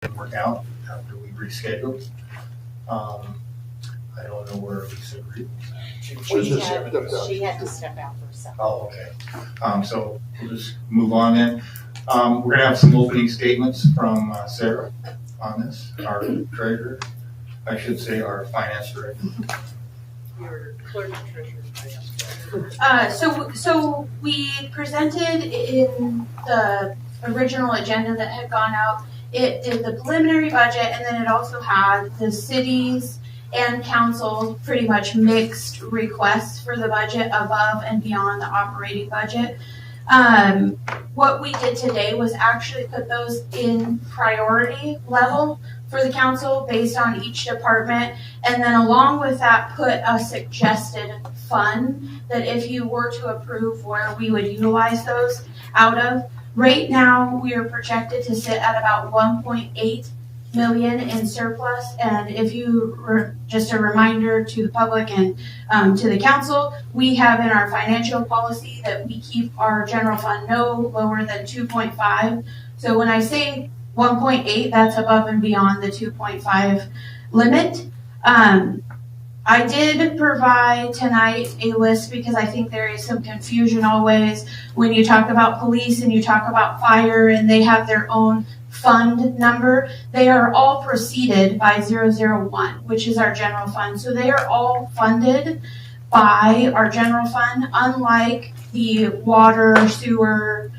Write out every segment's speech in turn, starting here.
didn't work out after we rescheduled. I don't know where Lisa agreed. She had to step out herself. Oh, okay. So we'll just move on then. We're gonna have some opening statements from Sarah on this, our treasurer. I should say our finance director. Your clerk and treasurer. So we presented in the original agenda that had gone out, it did the preliminary budget, and then it also had the cities and council pretty much mixed requests for the budget above and beyond the operating budget. What we did today was actually put those in priority level for the council based on each department, and then along with that put a suggested fund that if you were to approve where we would utilize those out of. Right now we are projected to sit at about 1.8 million in surplus, and if you just a reminder to the public and to the council, we have in our financial policy that we keep our general fund no lower than 2.5. So when I say 1.8, that's above and beyond the 2.5 limit. I did provide tonight a list because I think there is some confusion always when you talk about police and you talk about fire and they have their own fund number. They are all preceded by 001, which is our general fund. So they are all funded by our general fund, unlike the water, sewer,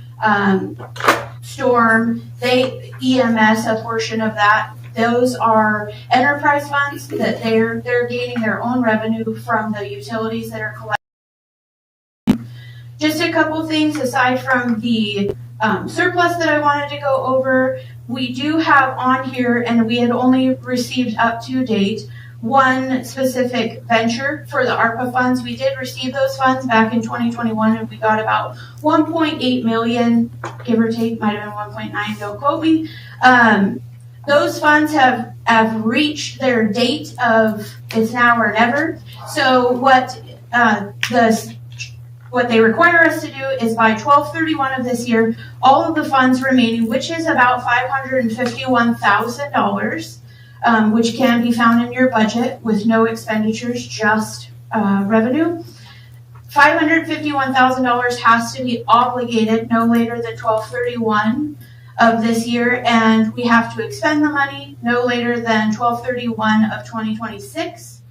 storm, EMS, a portion of that. Those are enterprise funds that they're gaining their own revenue from the utilities that are collecting. Just a couple things aside from the surplus that I wanted to go over. We do have on here, and we had only received up to date, one specific venture for the ARPA funds. We did receive those funds back in 2021, and we got about 1.8 million, give or take, might have been 1.9, don't quote me. Those funds have reached their date of it's now or never. So what they require us to do is by 12/31 of this year, all of the funds remaining, which is about $551,000, which can be found in your budget with no expenditures, just revenue. $551,000 has to be obligated no later than 12/31 of this year, and we have to expend the money no later than 12/31 of 2026.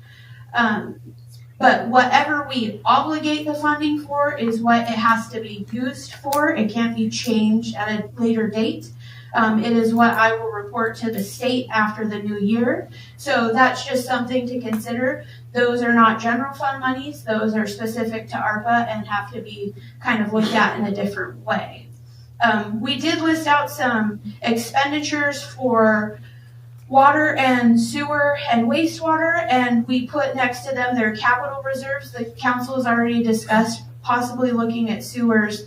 But whatever we obligate the funding for is what it has to be used for. It can't be changed at a later date. It is what I will report to the state after the new year. So that's just something to consider. Those are not general fund monies. Those are specific to ARPA and have to be kind of looked at in a different way. We did list out some expenditures for water and sewer and wastewater, and we put next to them their capital reserves. The council has already discussed possibly looking at sewer's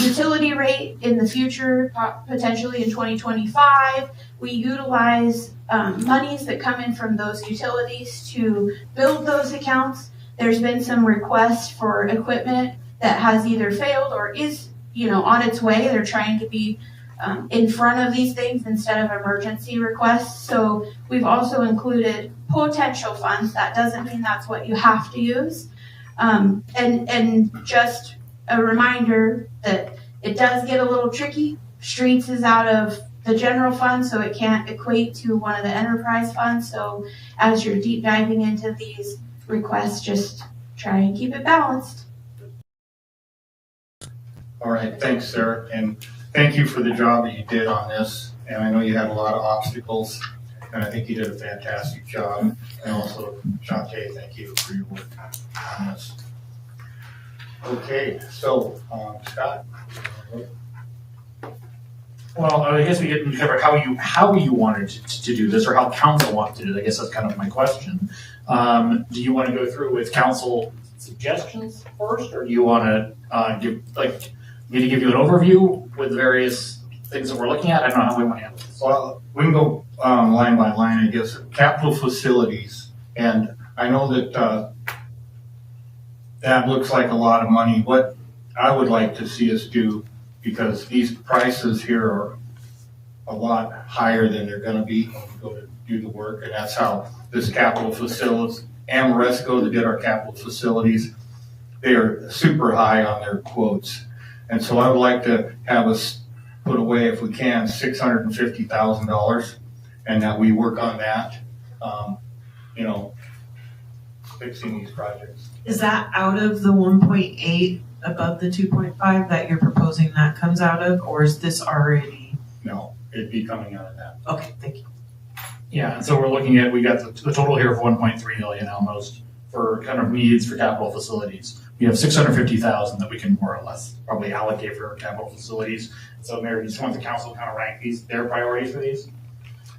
utility rate in the future, potentially in 2025. We utilize monies that come in from those utilities to build those accounts. There's been some requests for equipment that has either failed or is on its way. They're trying to be in front of these things instead of emergency requests. So we've also included potential funds. That doesn't mean that's what you have to use. And just a reminder that it does get a little tricky. Streets is out of the general fund, so it can't equate to one of the enterprise funds. So as you're deep diving into these requests, just try and keep it balanced. All right, thanks, Sarah, and thank you for the job that you did on this. And I know you had a lot of obstacles, and I think you did a fantastic job. And also, Shantae, thank you for your work on this. Okay, so Scott. Well, I guess we didn't cover how you wanted to do this, or how council wanted to do it. I guess that's kind of my question. Do you want to go through with council suggestions first, or do you want to give me to give you an overview with the various things that we're looking at? I don't know how we want to handle this. Well, we can go line by line, I guess. Capital facilities, and I know that that looks like a lot of money. What I would like to see us do, because these prices here are a lot higher than they're gonna be when we go to do the work, and that's how this capital facilities, Amoresco that did our capital facilities, they are super high on their quotes. And so I would like to have us put away, if we can, $650,000, and that we work on that, fixing these projects. Is that out of the 1.8 above the 2.5 that you're proposing that comes out of, or is this already? No, it'd be coming out of that. Okay, thank you. Yeah, and so we're looking at, we got the total here of 1.3 million almost for kind of needs for capital facilities. We have 650,000 that we can more or less probably allocate for capital facilities. So Mayor, you just want the council to kind of rank their priorities for these?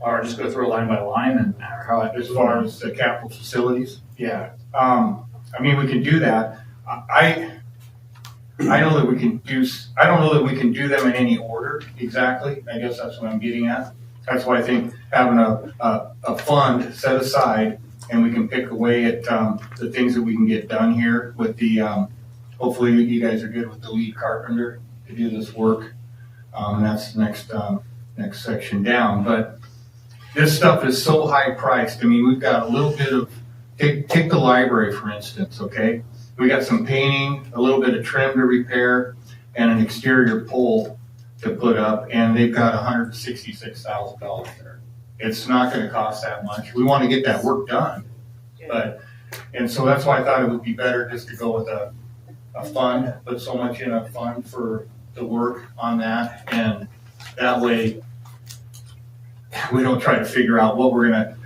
Or just go through a line by line and how it, As far as the capital facilities, yeah. we can do that. I know that we can do, I don't know that we can do them in any order exactly. I guess that's what I'm getting at. That's why I think having a fund set aside, and we can pick away at the things that we can get done here with the, hopefully you guys are good with the lead carpenter to do this work. That's the next section down. But this stuff is so high priced. We've got a little bit of, take the library for instance, okay? We got some painting, a little bit of trim to repair, and an exterior pole to put up, and they've got $166,000 there. It's not gonna cost that much. We wanna get that work done. And so that's why I thought it would be better just to go with a fund, put so much in a fund for the work on that, and that way we don't try to figure out what we're gonna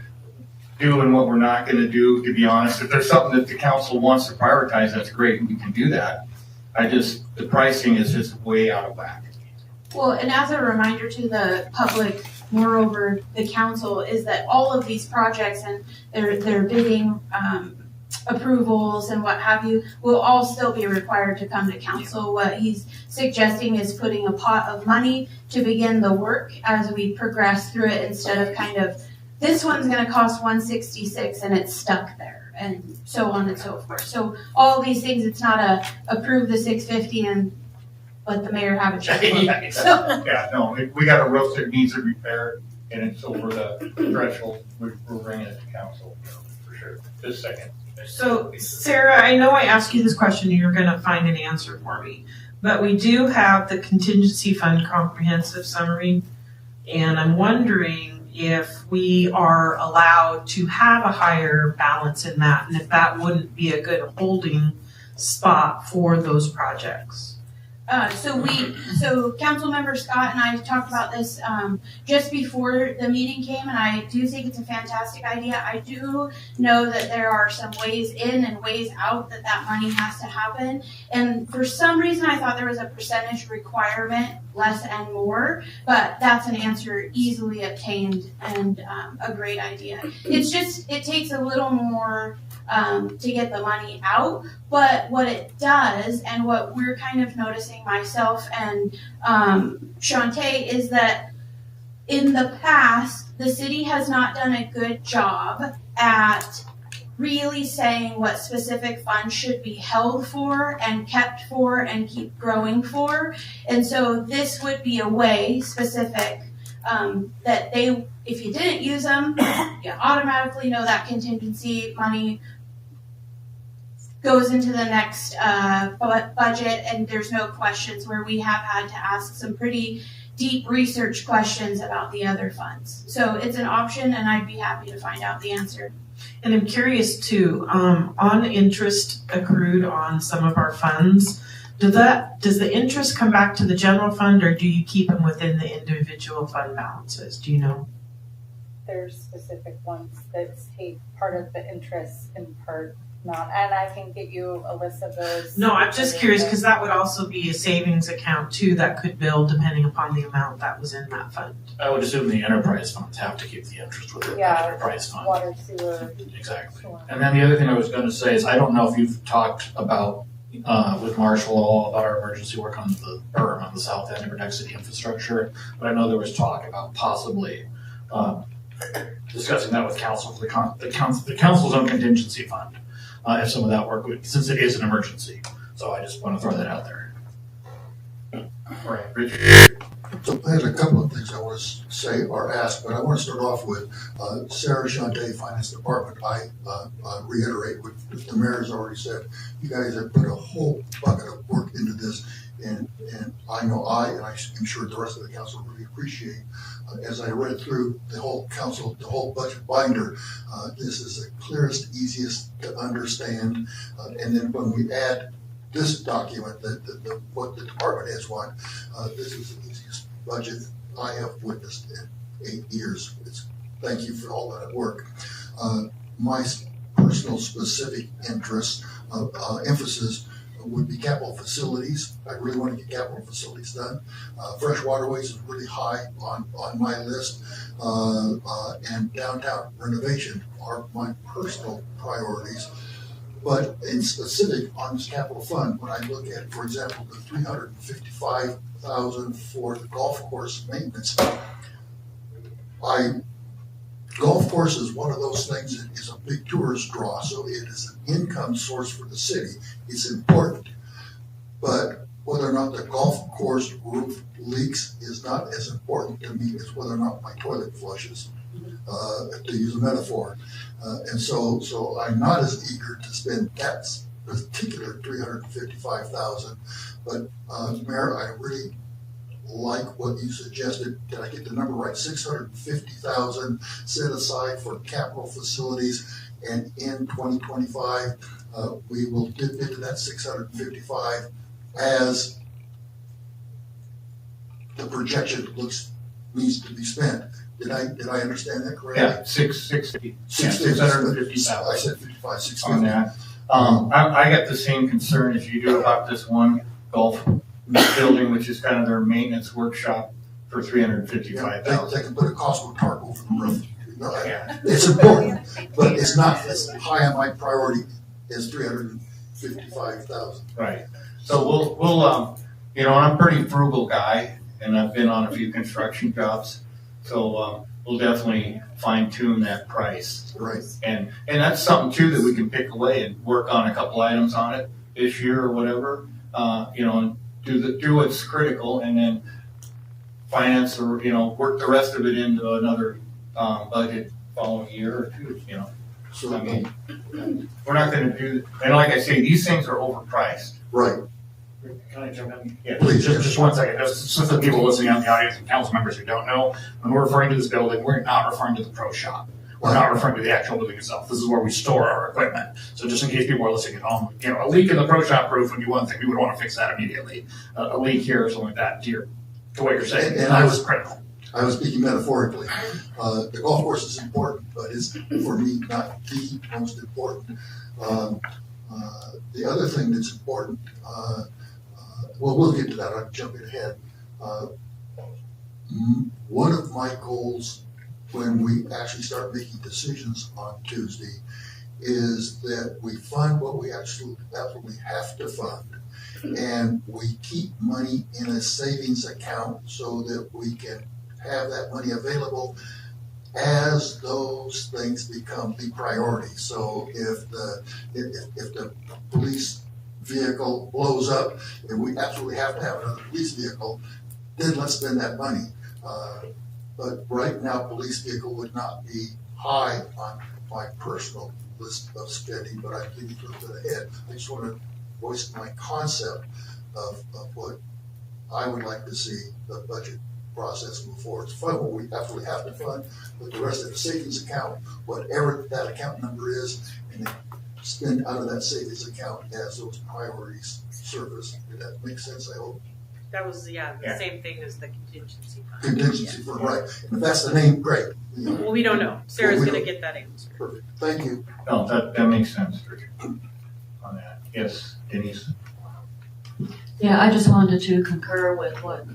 do and what we're not gonna do, to be honest. If there's something that the council wants to prioritize, that's great, and we can do that. The pricing is just way out of whack. Well, and as a reminder to the public, moreover, the council, is that all of these projects and their bidding approvals and what have you will all still be required to come to council. What he's suggesting is putting a pot of money to begin the work as we progress through it, instead of kind of, this one's gonna cost $166 and it's stuck there, and so on and so forth. So all of these things, it's not a approve the $650 and let the mayor have a checkbook. Yeah, So, Yeah, no, we got a roof that needs a repair, and it's over the threshold, we're bringing it to council, for sure, this second. So, Sarah, I know I asked you this question and you're gonna find an answer for me, but we do have the contingency fund comprehensive summary, and I'm wondering if we are allowed to have a higher balance in that, and if that wouldn't be a good holding spot for those projects. So Councilmember Scott and I talked about this just before the meeting came, and I do think it's a fantastic idea. I do know that there are some ways in and ways out that money has to happen, and for some reason I thought there was a percentage requirement, less and more, but that's an answer easily obtained and a great idea. It's just, it takes a little more to get the money out, but what it does, and what we're kind of noticing, myself and Shantae, is that in the past, the city has not done a good job at really saying what specific funds should be held for and kept for and keep growing for. And so this would be a way specific that they, if you didn't use them, you automatically know that contingency money goes into the next budget, and there's no questions, where we have had to ask some pretty deep research questions about the other funds. So it's an option, and I'd be happy to find out the answer. And I'm curious too, on interest accrued on some of our funds, does the interest come back to the general fund, or do you keep them within the individual fund balances? Do you know? There's specific ones that take part of the interest and part not, and I can get you a list of those. No, I'm just curious, because that would also be a savings account too that could build depending upon the amount that was in that fund. I would assume the enterprise funds have to keep the interest within the Yeah, enterprise fund. Water, sewer. Exactly. Sure. And then the other thing I was going to say is, I don't know if you've talked about with Marshall all about our emergency work on the berm on the south end of Protect City infrastructure, but I know there was talk about possibly discussing that with council for the council's own contingency fund, if some of that work would, since it is an emergency. So I just want to throw that out there. All right, Richard. So I had a couple of things. I want to say or ask, but I want to start off with Sarah Shante, Finance Department. I reiterate what the mayor has already said. You guys have put a whole bucket of work into this, and I know and I'm sure the rest of the council really appreciate. As I read through the whole budget binder, this is the clearest, easiest to understand. And then when we add this document, what the department heads want, this is the easiest budget I have witnessed in 8 years. Thank you for all that work. My personal specific interest, emphasis would be capital facilities. I really want to get capital facilities done. Fresh waterways is really high on my list, and downtown renovation are my personal priorities. But in specific on this capital fund, when I look at, for example, the $355,000 for the golf course maintenance, golf course is one of those things that is a big tourist draw, so it is an income source for the city. It's important, but whether or not the golf course roof leaks is not as important to me as whether or not my toilet flushes, to use a metaphor. And so I'm not as eager to spend that particular $355,000. But Mayor, I really like what you suggested. Did I get the number right? $650,000 set aside for capital facilities, and in 2025 we will dip into that $655 as the projection needs to be spent. Did I understand that correctly? Yeah, 650. $650,000. I said 55, 650. On that. I got the same concern as you do about this one golf building, which is kind of their maintenance workshop for $355,000. They can put a Costco tarp over the roof. Yeah. It's important, but it's not as high on my priority as $355,000. Right. So we'll I'm a pretty frugal guy, and I've been on a few construction jobs. So we'll definitely fine tune that price. Right. And that's something too that we can pick away and work on a couple items on it this year or whatever. And do what's critical, and then finance or work the rest of it into another budget following year or two. So, I mean, we're not going to do. And like I say, these things are overpriced. right. Can I jump in? Yeah, Please. just 1 second. Just for the people listening out in the audience and council members who don't know, when we're referring to this building, we're not referring to the pro shop. We're not referring to the actual building itself. This is where we store our equipment. So just in case people are listening at home, a leak in the pro shop roof would be one thing. We would want to fix that immediately. A leak here or something like that, to what you're saying, And that was critical. I was speaking metaphorically. The golf course is important, but it's, for me, not the most important. The other thing that's important, we'll get to that. I'm jumping ahead. One of my goals when we actually start making decisions on Tuesday is that we fund what we absolutely have to fund, and we keep money in a savings account so that we can have that money available as those things become the priority. So if the police vehicle blows up and we absolutely have to have another police vehicle, then let's spend that money. But right now, police vehicle would not be high on my personal list of spending, but I'm thinking a little bit ahead. I just want to voice my concept of what I would like to see the budget process move forward. It's fund what we absolutely have to fund, but the rest of the savings account, whatever that account number is, and then spend out of that savings account as those priorities surface. Did that make sense? I hope. That was, the same thing as the contingency fund. Contingency fund, right. And if that's the name, great. Well, we don't know. Sarah's Well, we gonna don't. get that answer. Perfect. Thank you. No, that makes sense, Richard, on that. Yes, Denise? Yeah, I just wanted to concur with what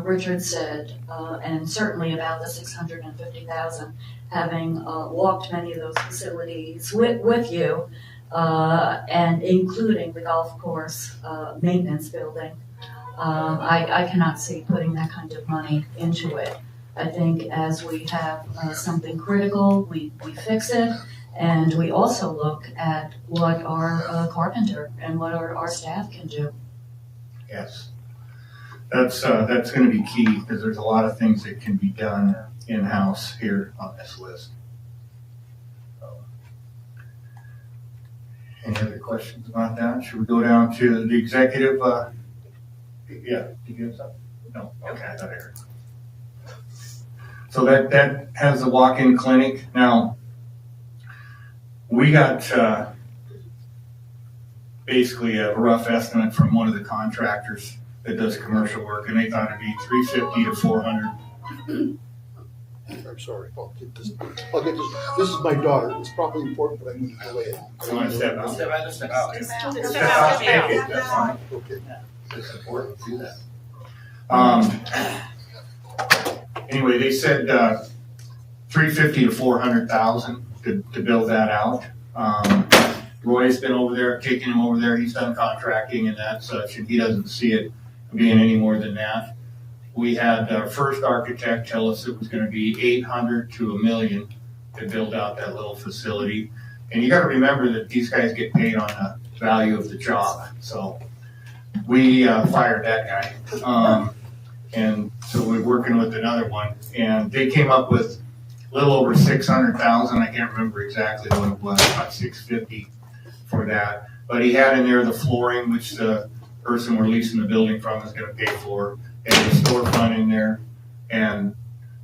Richard said, and certainly about the 650,000, having walked many of those facilities with you, and including the golf course maintenance building. I cannot see putting that kind of money into it. I think as we have something critical, we fix it, and we also look at what our carpenter and what our staff can do. Yes. that's gonna be key, because there's a lot of things that can be done in-house here on this list. So, any other questions about that? Should we go down to the executive, yeah, did you have something? No, okay, I thought I heard. So that has the walk-in clinic. Now, we got, basically a rough estimate from one of the contractors that does commercial work, and they thought it'd be $350 to $400. I'm sorry, I'll get this. This is my daughter. It's probably important, but I'm going to delay it. You want to step out? Step out, step out. Step out. Okay, that's fine. Okay. It's important to do that. Anyway, they said $350 to $400,000 to build that out. Roy's been over there, taking him over there. He's done contracting and that such, and he doesn't see it being any more than that. We had our first architect tell us it was going to be $800 to $1 million to build out that little facility. And you got to remember that these guys get paid on the value of the job. So we fired that guy. And so we're working with another one, and they came up with a little over $600,000. I can't remember exactly what it was, about $650 for that. But he had in there the flooring, which the person we're leasing the building from is going to pay for, and the storefront in there, and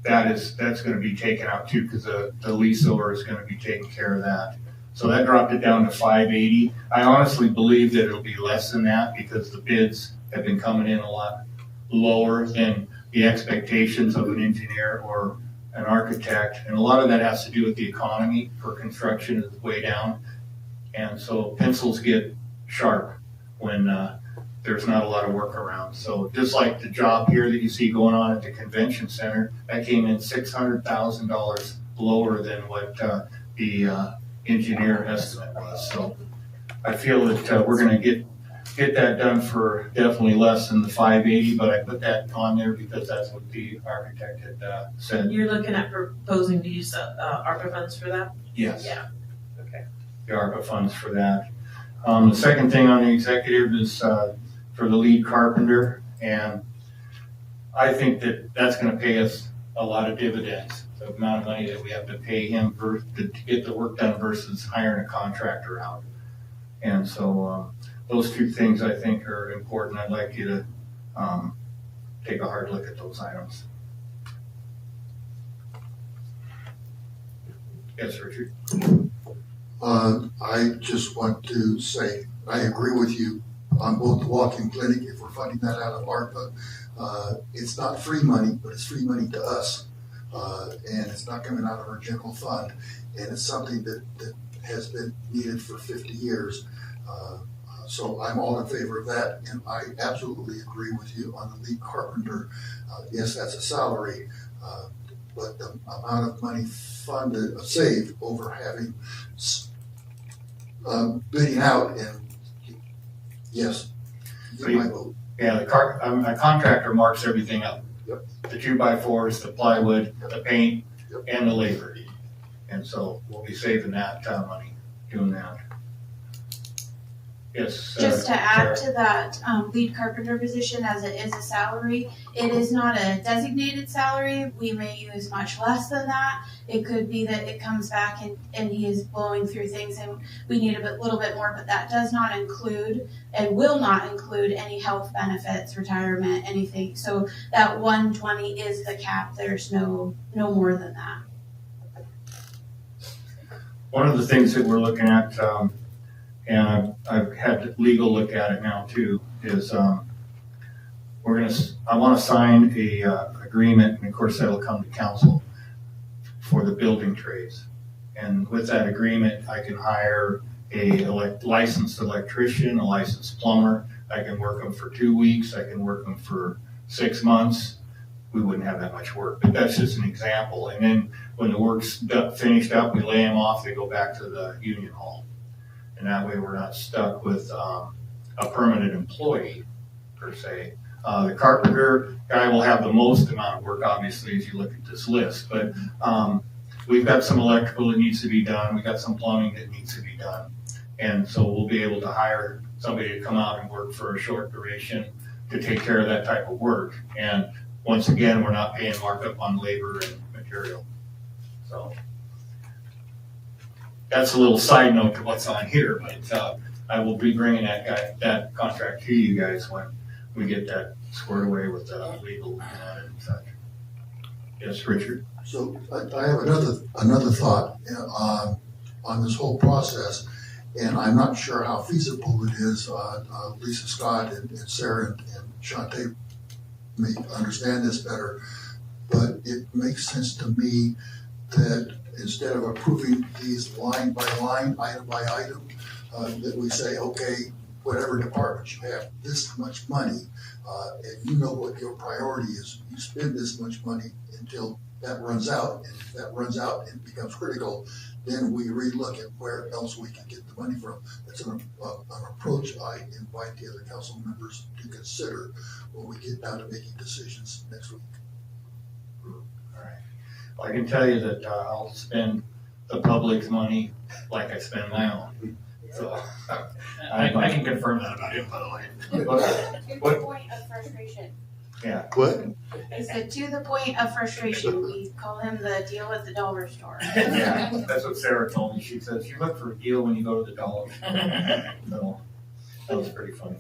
that's going to be taken out too, because the leaseor is going to be taking care of that. So that dropped it down to $580. I honestly believe that it'll be less than that, because the bids have been coming in a lot lower than the expectations of an engineer or an architect, and a lot of that has to do with the economy for construction is way down, and so pencils get sharp when there's not a lot of work around. So just like the job here that you see going on at the convention center, that came in $600,000 lower than what the engineer estimate was. So I feel that we're going to get that done for definitely less than the $580, but I put that on there because that's what the architect had said. You're looking at proposing to use ARPA funds for that? Yes. Yeah. Okay. The ARPA funds for that. The second thing on the executive is for the lead carpenter, and I think that that's going to pay us a lot of dividends, the amount of money that we have to pay him to get the work done versus hiring a contractor out. And so those two things I think are important. I'd like you to take a hard look at those items. Yes, Richard? I just want to say, I agree with you on both the walk-in clinic. If we're funding that out of ARPA, it's not free money, but it's free money to us. And it's not coming out of our general fund. And it's something that has been needed for 50 years. So I'm all in favor of that. And I absolutely agree with you on the lead carpenter. Yes, that's a salary. But the amount of money saved over having bidding out, and yes, So my vote. Yeah, a contractor marks everything up. Yep. The 2x4s, the plywood, the paint, Yep. and the labor. And so we'll be saving that money doing that. Yes. Just to add Sarah. to that lead carpenter position, as it is a salary, it is not a designated salary. We may use much less than that. It could be that it comes back and he is blowing through things and we need a little bit more, but that does not include and will not include any health benefits, retirement, anything. So that 120 is the cap. There's no more than that. One of the things that we're looking at, and I've had legal look at it now too, is I want to sign a agreement, and of course that'll come to council for the building trades. And with that agreement, I can hire a licensed electrician, a licensed plumber. I can work them for 2 weeks. I can work them for 6 months. We wouldn't have that much work, but that's just an example. And then when the work's finished up, we lay them off. They go back to the union hall. And that way we're not stuck with a permanent employee, per se. The carpenter guy will have the most amount of work, obviously, as you look at this list. But we've got some electrical that needs to be done. We've got some plumbing that needs to be done. And so we'll be able to hire somebody to come out and work for a short duration to take care of that type of work. And once again, we're not paying markup on labor and material. So that's a little side note to what's on here, but I will be bringing that contract to you guys when we get that squared away with legal and such. Yes, Richard? So I have another thought on this whole process, and I'm not sure how feasible it is. Lisa Scott and Sarah and Shante may understand this better, but it makes sense to me that instead of approving these line by line, item by item, that we say, okay, whatever department you have this much money, and you know what your priority is, you spend this much money until that runs out, and if that runs out and becomes critical, then we relook at where else we can get the money from. That's an approach I invite the other council members to consider when we get down to making decisions next week. All right. Well, I can tell you that I'll spend the public's money like I spend my own. So I can confirm that about him, by the way. To the point of frustration. yeah. What? I said, to the point of frustration, we call him the deal at the dollar store. Yeah, that's what Sarah told me. She says, you look for a deal when you go to the dollar store. So that was pretty funny.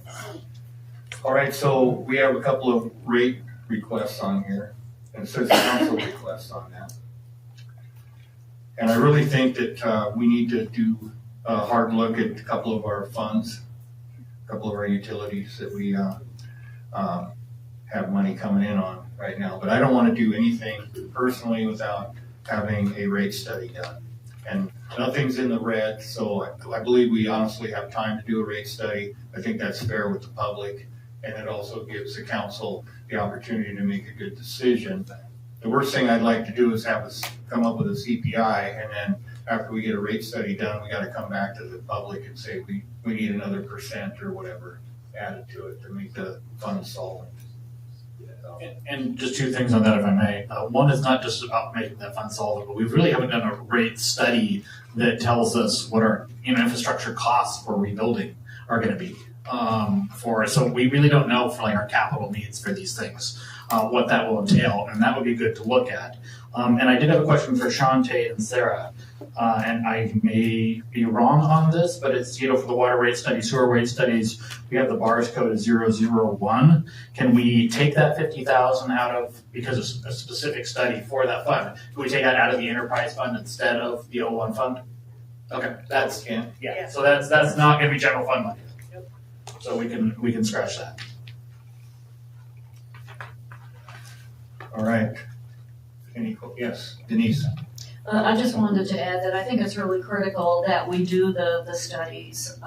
All right, so we have a couple of rate requests on here, and it says council requests on that. And I really think that we need to do a hard look at a couple of our funds, a couple of our utilities that we have money coming in on right now. But I don't want to do anything personally without having a rate study done. And nothing's in the red, so I believe we honestly have time to do a rate study. I think that's fair with the public, and it also gives the council the opportunity to make a good decision. The worst thing I'd like to do is have us come up with a CPI, and then after we get a rate study done, we gotta come back to the public and say, we need another % or whatever added to it to make the fund solvent. So, And just two things on that, if I may. One is not just about making that fund solvent, but we really haven't done a rate study that tells us what our infrastructure costs for rebuilding are going to be. So we really don't know for like our capital needs for these things, what that will entail, and that would be good to look at. And I did have a question for Shante and Sarah, and I may be wrong on this, but it's, for the water rate studies, sewer rate studies, we have the bars code of 001. Can we take that 50,000 out of, because of a specific study for that fund, can we take that out of the enterprise fund instead of the 01 fund? Okay, that's, yeah, so that's not gonna be general fund money. So we can scratch that. all right. Yes, Denise. I just wanted to add that I think it's really critical that we do the studies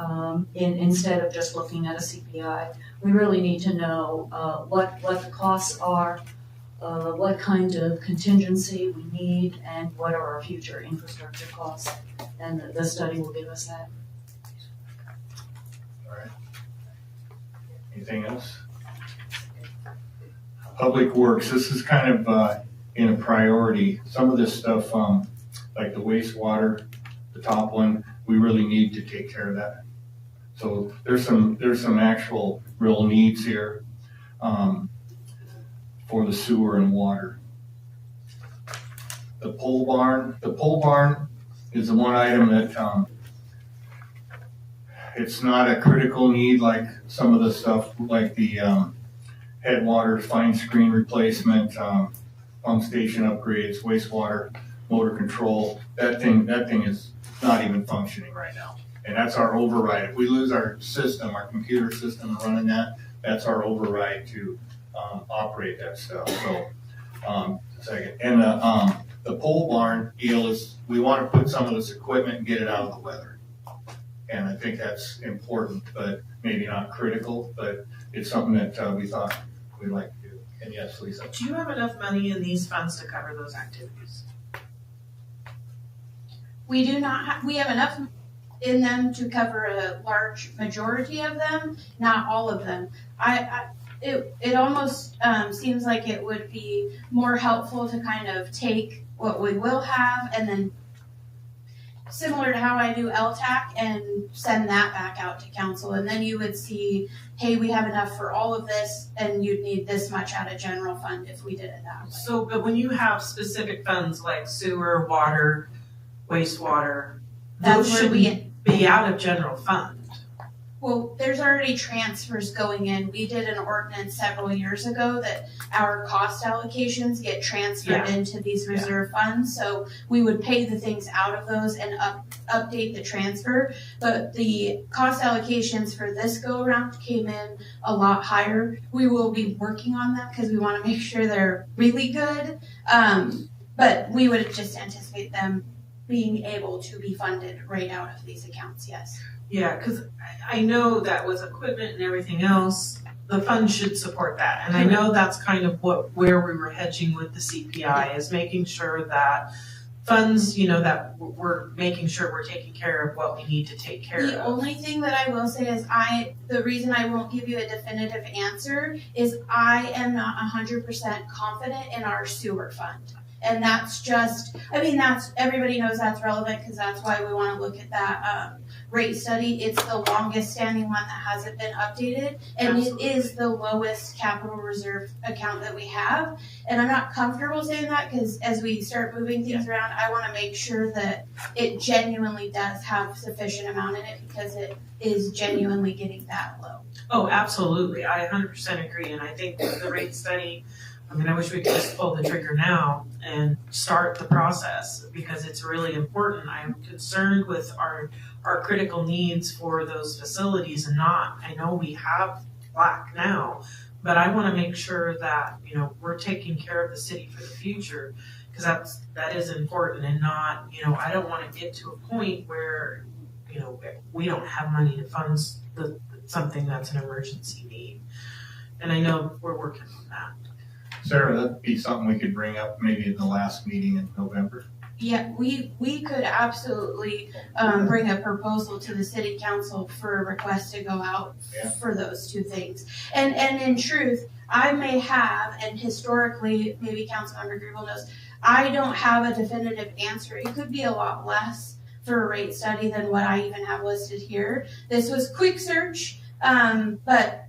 instead of just looking at a CPI. We really need to know what the costs are, what kind of contingency we need, and what are our future infrastructure costs. And the study will give us that. All right. Anything else? Public Works, this is kind of in a priority. Some of this stuff, like the wastewater, the top one, we really need to take care of that. So there's some actual real needs here for the sewer and water. The pole barn is the one item that it's not a critical need like some of the stuff like the headwaters, fine screen replacement, pump station upgrades, wastewater, motor control. That thing is not even functioning right now. And that's our override. If we lose our system, our computer system running that's our override to operate that stuff. So, second. And the pole barn deal is we want to put some of this equipment and get it out of the weather. And I think that's important, but maybe not critical, but it's something that we thought we'd like to do. And yes, Lisa. Do you have enough money in these funds to cover those activities? We do not have, we have enough in them to cover a large majority of them, not all of them. It almost seems like it would be more helpful to kind of take what we will have and then similar to how I do LTAC and send that back out to council. And then you would see, hey, we have enough for all of this and you'd need this much out of general fund if we did it that way. So, but when you have specific funds like sewer, water, wastewater, That's those where should we, be out of general fund. well, there's already transfers going in. We did an ordinance several years ago that our cost allocations get transferred into these reserve funds. So we would pay the things out of those and update the transfer. But the cost allocations for this go around came in a lot higher. We will be working on that because we want to make sure they're really good. But we would just anticipate them being able to be funded right out of these accounts, yes. Yeah, because I know that with equipment and everything else, the fund should support that. And I know that's kind of where we were hedging with the CPI, is making sure that funds, you know, that we're making sure we're taking care of what we need to take care The of. only thing that I will say is the reason I won't give you a definitive answer is I am not 100% confident in our sewer fund. And that's just, everybody knows that's relevant because that's why we want to look at that rate study. It's the longest standing one that hasn't been updated. And Absolutely. It is the lowest capital reserve account that we have. And I'm not comfortable saying that because as we start moving things around, I want to make sure that it genuinely does have sufficient amount in it because it is genuinely getting that low. Oh, absolutely. I 100% agree. And I think the rate study, I wish we could just pull the trigger now and start the process because it's really important. I'm concerned with our critical needs for those facilities and I know we have black now, but I want to make sure that, you know, we're taking care of the city for the future because that is important and not, you know, I don't want to get to a point where, you know, we don't have money to fund something that's an emergency need. And I know we're working on that. Sarah, that'd be something we could bring up maybe in the last meeting in November. Yeah, we could absolutely bring a proposal to the city council for a request to go out for those two things. And in truth, I may have, and historically, maybe Councilmember Greenville knows, I don't have a definitive answer. It could be a lot less for a rate study than what I even have listed here. This was quick search, but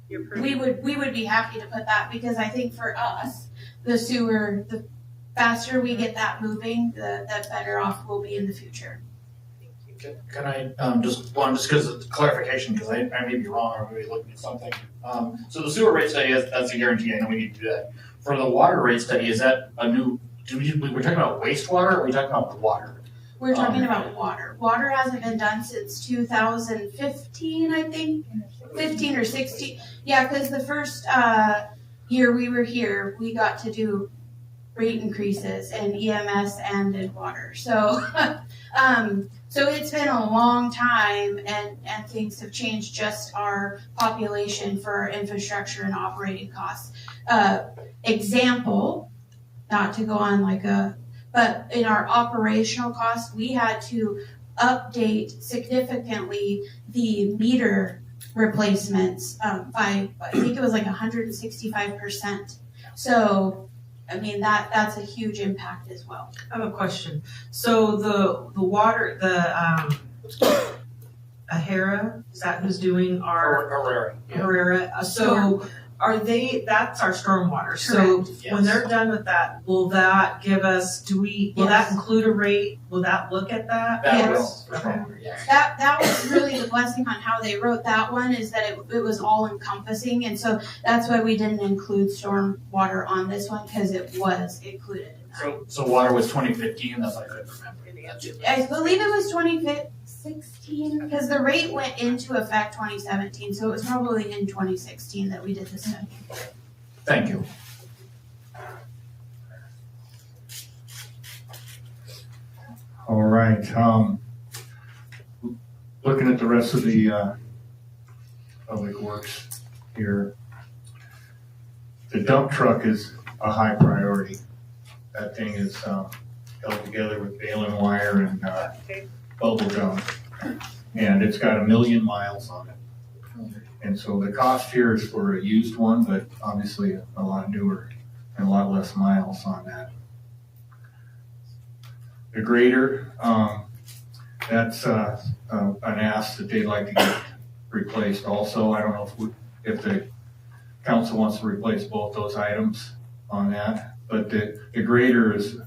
we would be happy to put that because I think for us, the sewer, the faster we get that moving, the better off we'll be in the future. Can I just because of clarification, because I may be wrong or maybe looking at something. So the sewer rate study, that's a guarantee. I know we need to do that. For the water rate study, is that a new? We're talking about wastewater, or are we talking about water? We're talking about water. Water hasn't been done since 2015, I think, 15 or 16. Yeah, because the first year we were here, we got to do rate increases in EMS and in water. So, so it's been a long time, and things have changed. Just our population for our infrastructure and operating costs. Example, not to go on but in our operational costs, we had to update significantly the meter replacements by, I think it was 165%. So, that's a huge impact as well. I have a question. So the water, Ahera, is that who's doing our Herrera? So are that's our stormwater. So Correct. when they're done with that, will that give us, will that include a rate? Will that look at that? That Yes. will, for sure, yes. That was really the blessing on how they wrote that one is that it was all encompassing, and so that's why we didn't include stormwater on this one because it was included in that. So water was 2015. That's what I couldn't remember. I believe it was 2016 because the rate went into effect 2017, so it was probably in 2016 that we did the study. Thank you. All right, looking at the rest of the public works here. The dump truck is a high priority. That thing is held together with baling wire and bubble gum. And it's got 1 million miles on it. And so the cost here is for a used one, but obviously a lot newer and a lot less miles on that. The grader, that's, an ask that they'd like to get replaced also. I don't know if the council wants to replace both those items on that, but the grader is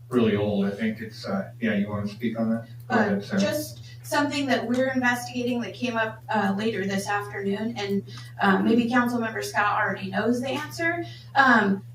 really old. I think it's, yeah, you want to speak on that? Go ahead, Sarah. Just something that we're investigating that came up later this afternoon, and maybe Councilmember Scott already knows the answer.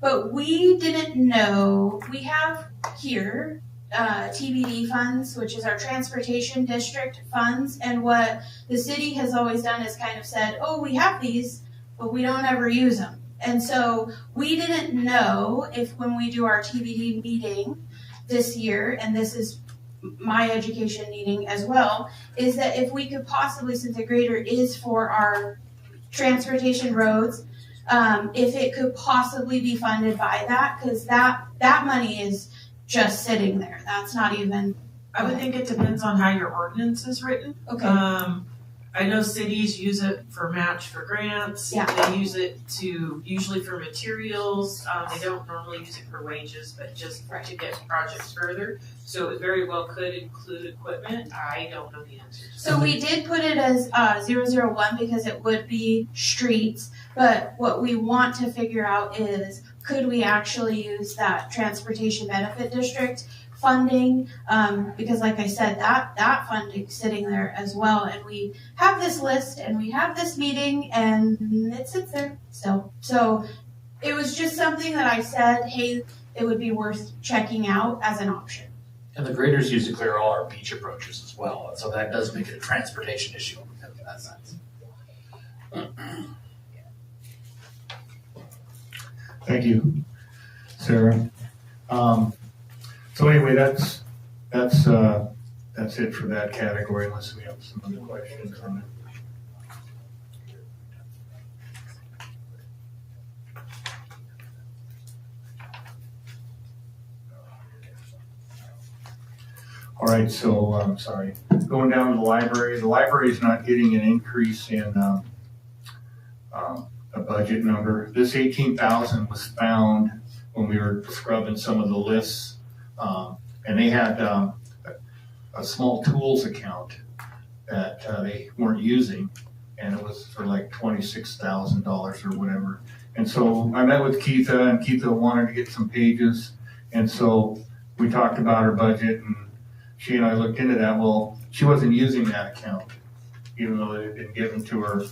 But we didn't know, we have here TBD funds, which is our transportation district funds, and what the city has always done is kind of said, oh, we have these, but we don't ever use them. And so we didn't know if when we do our TBD meeting this year, and this is my education meeting as well, is that if we could possibly, since the grader is for our transportation roads, if it could possibly be funded by that, because that money is just sitting there. That's not even. I would think it depends on how your ordinance is written. Okay. I know cities use it for match for grants. Yeah. They use it usually for materials. They don't normally use it for wages, but just to get projects further. So it very well could include equipment. I don't know the answer. So we did put it as 001 because it would be streets, but what we want to figure out is, could we actually use that transportation benefit district funding? Because like I said, that funding sitting there as well, and we have this list and we have this meeting and it sits there still. So it was just something that I said, hey, it would be worth checking out as an option. And the graders used to clear all our beach approaches as well, and so that does make it a transportation issue in that sense. Thank you, Sarah. So anyway, that's it for that category, unless we have some other questions on it. All right, so, sorry, going down to the library is not getting an increase in, a budget number. This 18,000 was found when we were scrubbing some of the lists, and they had, a small tools account that, they weren't using, and it was for like $26,000 or whatever. And so I met with Keitha, and Keitha wanted to get some pages, and so we talked about her budget, and she and I looked into that. Well, she wasn't using that account, even though it had been given to her,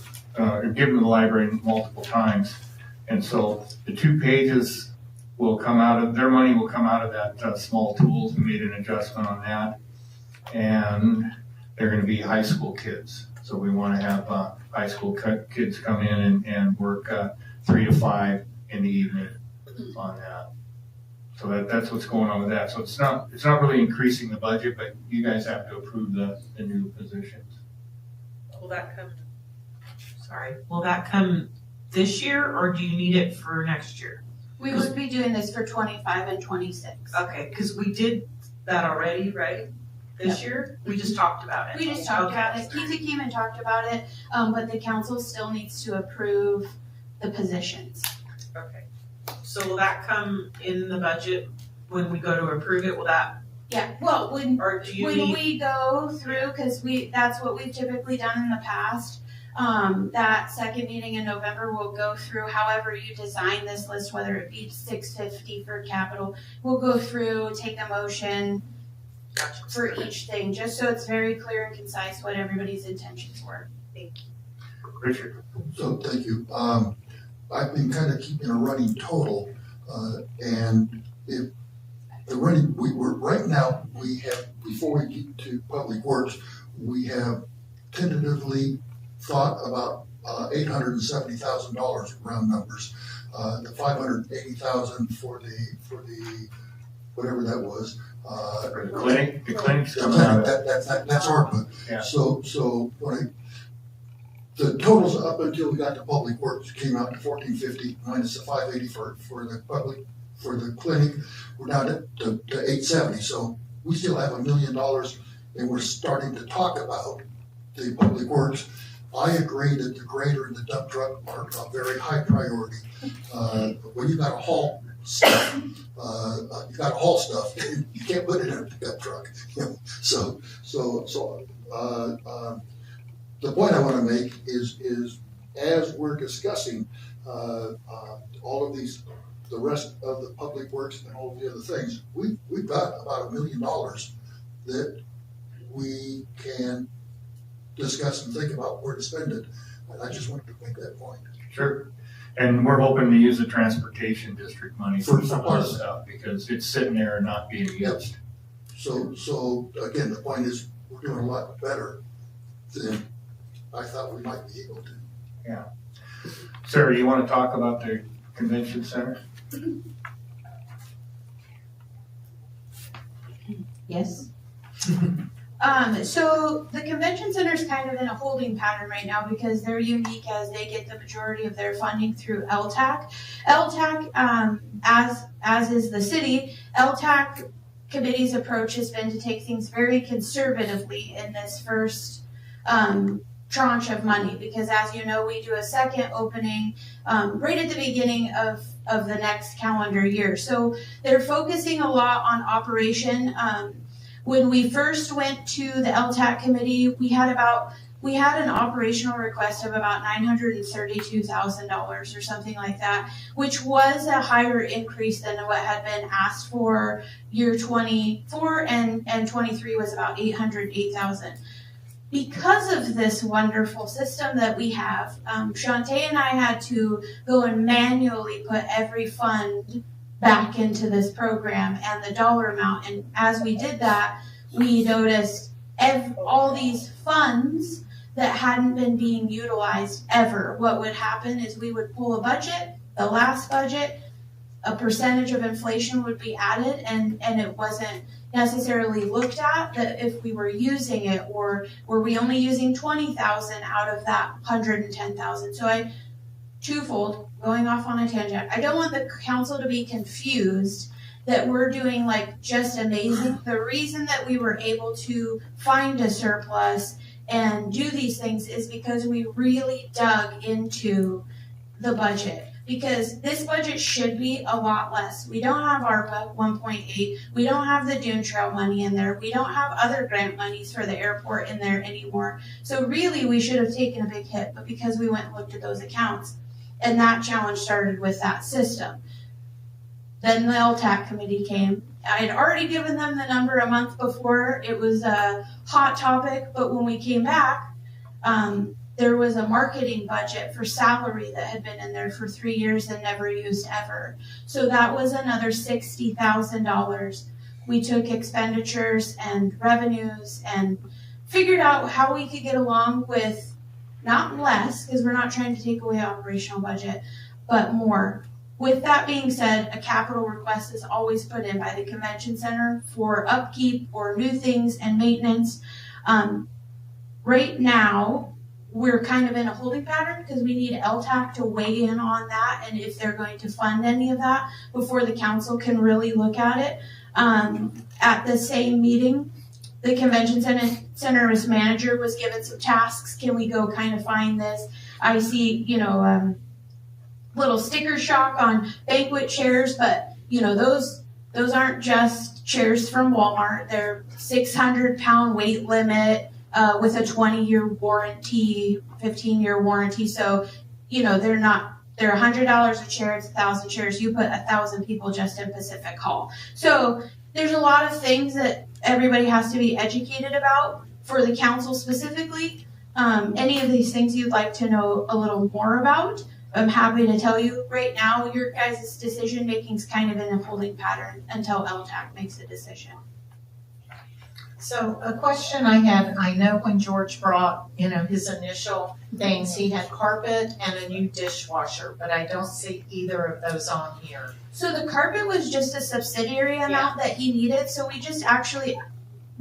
given to the library multiple times. And so the 2 pages will come out of, their money will come out of that small tools. We made an adjustment on that. And they're gonna be high school kids. So we wanna have high school kids come in and work 3 to 5 in the evening on that. So that's what's going on with that. So it's not really increasing the budget, but you guys have to approve the new positions. Will that come this year, or do you need it for next year? We would be doing this for 25 and 26. Okay, because we did that already, right? This year? We just talked about it. We just talked about it. Keitha came and talked about it, but the council still needs to approve the positions. Okay. So will that come in the budget when we go to approve it? Will that, Yeah, well, when or do you when need? we go through, because that's what we've typically done in the past. That second meeting in November, we'll go through however you design this list, whether it be 650 for capital. We'll go through, take a motion Gotcha. for each thing, just so it's very clear and concise what everybody's intentions were. Richard? So, thank you. I've been kind of keeping a running total, and if the running, right now, we have, before we get to Public Works, we have tentatively thought about $870,000 round numbers. The $580,000 for the whatever that was. For the clinic's coming out of it. That's ARPA. Yeah. So when the totals up until we got to Public Works came out to 1,450 minus the 580 for the clinic. We're down to 870. So we still have $1 million, and we're starting to talk about the Public Works. I agree that the grader and the dump truck are a very high priority. When you got to haul stuff, you can't put it in a pickup truck. So The point I want to make is as we're discussing all of these, the rest of the public works and all of the other things, we've got about $1 million that we can discuss and think about where to spend it. And I just wanted to make that point. Sure. And we're hoping to use the transportation district money for For some of part this of it. stuff because it's sitting there and not being used. So again, the point is, we're doing a lot better than I thought we might be able to. Sarah, you want to talk about the convention center? Yes. So the convention center is kind of in a holding pattern right now because they're unique as they get the majority of their funding through LTAC. LTAC, as is the city, LTAC committee's approach has been to take things very conservatively in this first tranche of money because, as you know, we do a second opening right at the beginning of the next calendar year. So they're focusing a lot on operation. When we first went to the LTAC committee, we had an operational request of about $932,000 or something like that, which was a higher increase than what had been asked for year 24 and 23 was about $808,000. Because of this wonderful system that we have, Shantae and I had to go and manually put every fund back into this program and the dollar amount. And as we did that, we noticed all these funds that hadn't been being utilized ever. What would happen is we would pull a budget, the last budget, a percentage of inflation would be added and it wasn't necessarily looked at that if we were using it or were we only using 20,000 out of that 110,000. So twofold, going off on a tangent. I don't want the council to be confused that we're doing like just amazing. The reason that we were able to find a surplus and do these things is because we really dug into the budget. Because this budget should be a lot less. We don't have ARPA 1.8. We don't have the Dune Trail money in there. We don't have other grant monies for the airport in there anymore. So really, we should have taken a big hit. But because we went and looked at those accounts, and that challenge started with that system. Then the LTAC committee came. I had already given them the number a month before. It was a hot topic. But when we came back, there was a marketing budget for salary that had been in there for 3 years and never used ever. So that was another $60,000. We took expenditures and revenues and figured out how we could get along with not less, because we're not trying to take away operational budget, but more. With that being said, a capital request is always put in by the convention center for upkeep or new things and maintenance. Right now, we're kind of in a holding pattern because we need LTAC to weigh in on that and if they're going to fund any of that before the council can really look at it. At the same meeting, the convention center manager was given some tasks. Can we go kind of find this? I see, little sticker shock on banquet chairs, but those aren't just chairs from Walmart. They're 600-pound weight limit. With a 20-year warranty, 15-year warranty. So, they're $100 a chair, it's 1,000 chairs. You put 1,000 people just in Pacific Hall. So there's a lot of things that everybody has to be educated about for the council specifically. Any of these things you'd like to know a little more about, I'm happy to tell you. Right now, your guys' decision making is kind of in a holding pattern until LTAC makes a decision. So a question I had, and I know when George brought, his initial things, he had carpet and a new dishwasher, but I don't see either of those on here. So the carpet was just a subsidiary amount that he needed, so we just actually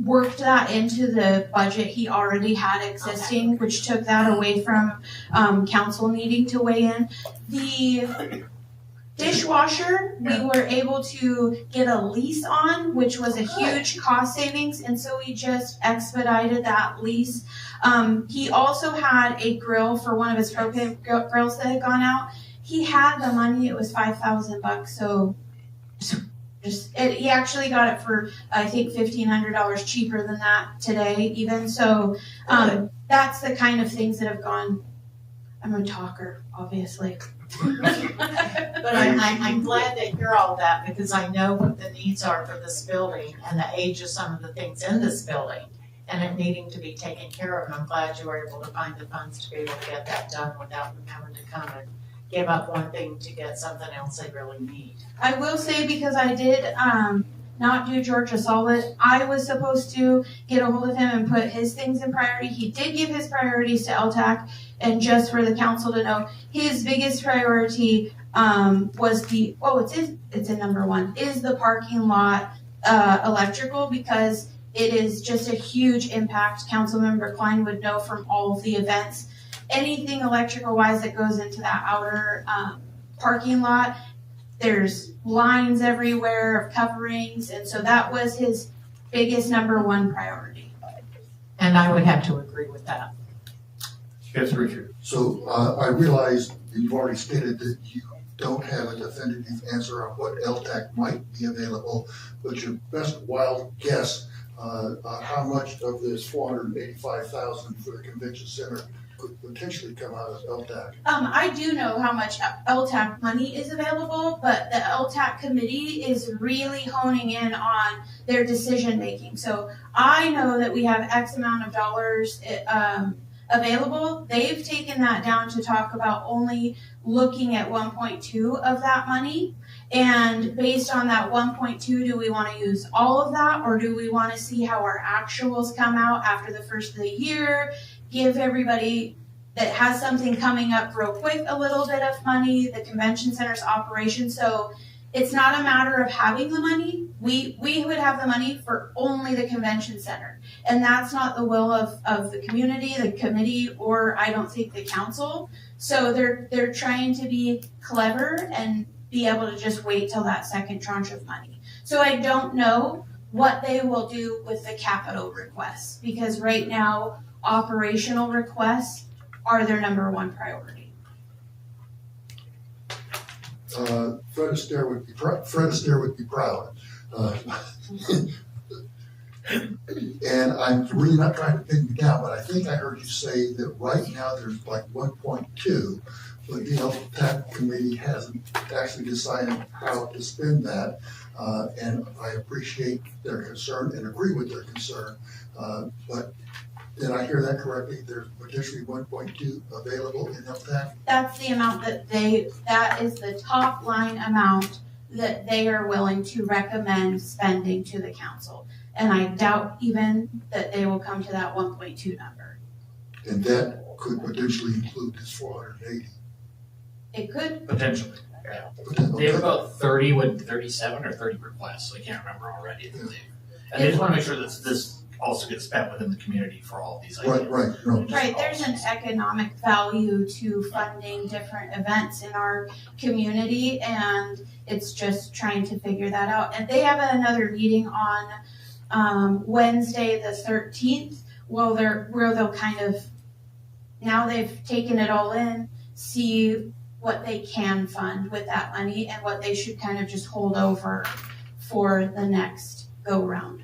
worked that into the budget he already had existing, which took that away from council needing to weigh in. The dishwasher, we were able to get a lease on, which was a huge cost savings, and so we just expedited that lease. He also had a grill for one of his propane grills that had gone out. He had the money, it was $5,000, so He actually got it for, I think, $1,500 cheaper than that today even. So that's the kind of things that have gone. I'm a talker, obviously. But I'm glad to hear all that because I know what the needs are for this building and the age of some of the things in this building and it needing to be taken care of. And I'm glad you were able to find the funds to be able to get that done without them having to come and give up one thing to get something else they really need. I will say, because I did not do George a solid, I was supposed to get a hold of him and put his things in priority. He did give his priorities to LTAC, and just for the council to know, his biggest priority was it's in number one, is the parking lot electrical, because it is just a huge impact. Councilmember Klein would know from all of the events. Anything electrical wise that goes into that outer parking lot, there's lines everywhere of coverings, and so that was his biggest number one priority. And I would have to agree with that. Yes, Richard. So I realize you've already stated that you don't have a definitive answer on what LTAC might be available, but your best wild guess how much of this $485,000 for the convention center could potentially come out of LTAC? I do know how much LTAC money is available, but the LTAC committee is really honing in on their decision making. So I know that we have X amount of dollars available. They've taken that down to talk about only looking at 1.2 of that money. And based on that 1.2, do we want to use all of that, or do we want to see how our actuals come out after the first of the year? Give everybody that has something coming up real quick a little bit of money, the convention center's operation. So it's not a matter of having the money. We would have the money for only the convention center. And that's not the will of the community, the committee, or I don't think the council. So they're trying to be clever and be able to just wait till that second tranche of money. So I don't know what they will do with the capital requests, because right now operational requests are their number one priority. Fred Astaire would be proud. And I'm really not trying to pin you down, but I think I heard you say that right now there's like 1.2, but the LTAC committee hasn't actually decided how to spend that. And I appreciate their concern and agree with their concern. But did I hear that correctly? There's potentially 1.2 available in LTAC? That's the amount that is the top line amount that they are willing to recommend spending to the council. And I doubt even that they will come to that 1.2 number. And that could potentially include this 480. It could. Potentially. They have about 37 or 30 requests. I can't remember already. And they just want to make sure that this also gets spent within the community for all of these ideas. Right, there's an economic value to funding different events in our community, and it's just trying to figure that out. And they have another meeting on Wednesday the 13th, where they'll kind of, now they've taken it all in, see what they can fund with that money and what they should kind of just hold over for the next go round.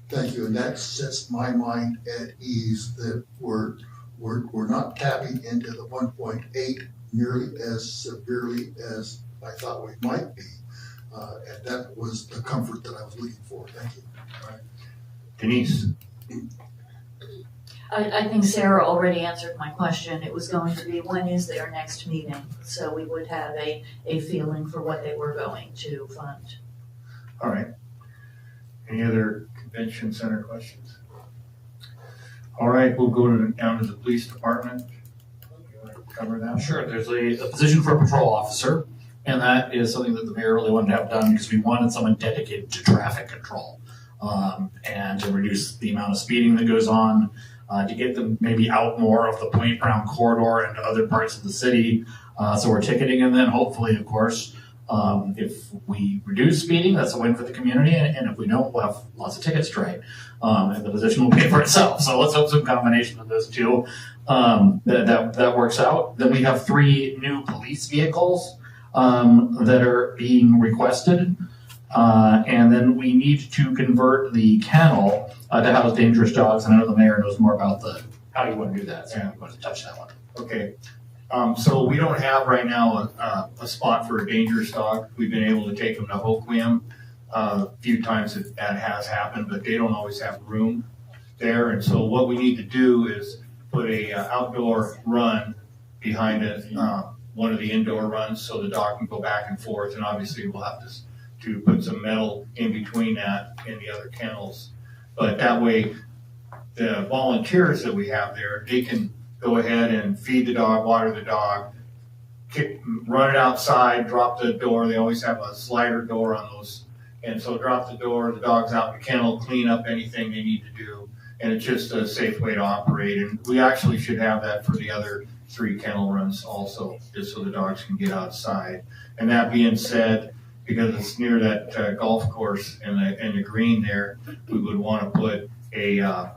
Thank you, and that sets my mind at ease that we're not tapping into the 1.8 nearly as severely as I thought we might be, and that was the comfort that I was looking for. Thank you. All right. Denise. I think Sarah already answered my question. It was going to be, when is their next meeting? So we would have a feeling for what they were going to fund. All right. Any other convention center questions? All right, we'll go down to the police department. You want to cover that? Sure, there's a position for a patrol officer, and that is something that the mayor really wanted to have done because we wanted someone dedicated to traffic control and to reduce the amount of speeding that goes on, to get them maybe out more of the Point Brown corridor and other parts of the city. So we're ticketing, and then hopefully, of course, if we reduce speeding, that's a win for the community, and if we don't, we'll have lots of tickets to write, and the position will pay for itself. So let's hope some combination of those two that works out. Then we have 3 new police vehicles that are being requested. And then we need to convert the kennel to house dangerous dogs, and I know the mayor knows more about how you want to do that, so I'm going to touch that one. Okay. So we don't have right now a spot for a dangerous dog. We've been able to take them to Hoquiam. A few times that has happened, but they don't always have room there. And so what we need to do is put a outdoor run behind it, one of the indoor runs, so the dog can go back and forth. And obviously we'll have to put some metal in between that and the other kennels. But that way, the volunteers that we have there, they can go ahead and feed the dog, water the dog, run it outside, drop the door. They always have a slider door on those. And so drop the door, the dog's out in the kennel, clean up anything they need to do. And it's just a safe way to operate. And we actually should have that for the other 3 kennel runs also, just so the dogs can get outside. And that being said, because it's near that golf course and the green there, we would want to put a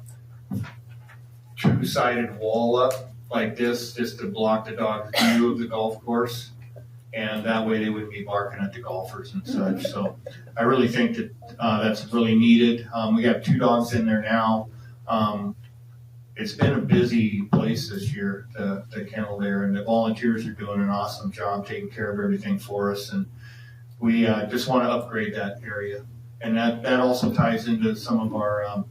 2-sided wall up like this, just to block the dog's view of the golf course. And that way they wouldn't be barking at the golfers and such. So I really think that that's really needed. We have 2 dogs in there now. It's been a busy place this year, the kennel there, and the volunteers are doing an awesome job taking care of everything for us. And we just want to upgrade that area. And that also ties into some of our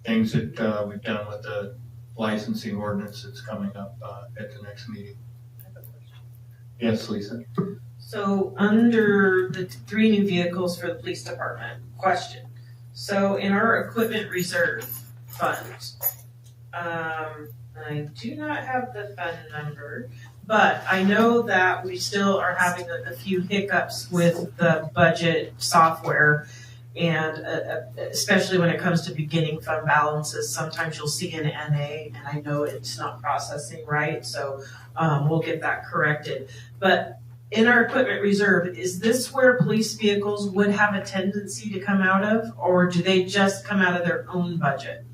things that we've done with the licensing ordinance that's coming up at the next meeting. Yes, Lisa. So under the 3 new vehicles for the police department, question. So in our equipment reserve fund, I do not have the fund number, but I know that we still are having a few hiccups with the budget software, and especially when it comes to beginning fund balances. Sometimes you'll see an NA, and I know it's not processing right, so we'll get that corrected. But in our equipment reserve, is this where police vehicles would have a tendency to come out of, or do they just come out of their own budget?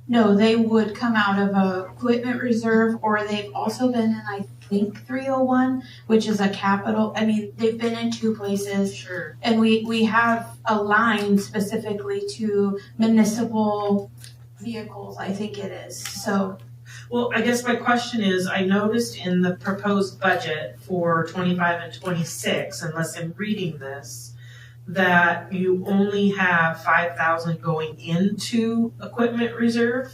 No, they would come out of a equipment reserve, or they've also been in, I think, 301, which is a capital. I mean, they've been in 2 places. Sure. And we have a line specifically to municipal vehicles, I think it is. So, Well, I guess my question is, I noticed in the proposed budget for 25 and 26, unless I'm reading this, that you only have 5,000 going into equipment reserve.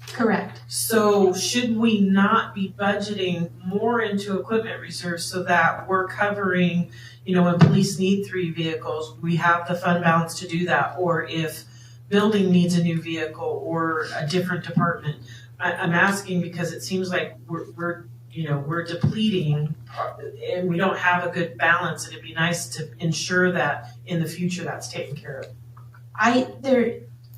correct. So should we not be budgeting more into equipment reserve so that we're covering, when police need 3 vehicles, we have the fund balance to do that, or if building needs a new vehicle or a different department? I'm asking because it seems like we're depleting and we don't have a good balance, and it'd be nice to ensure that in the future that's taken care of.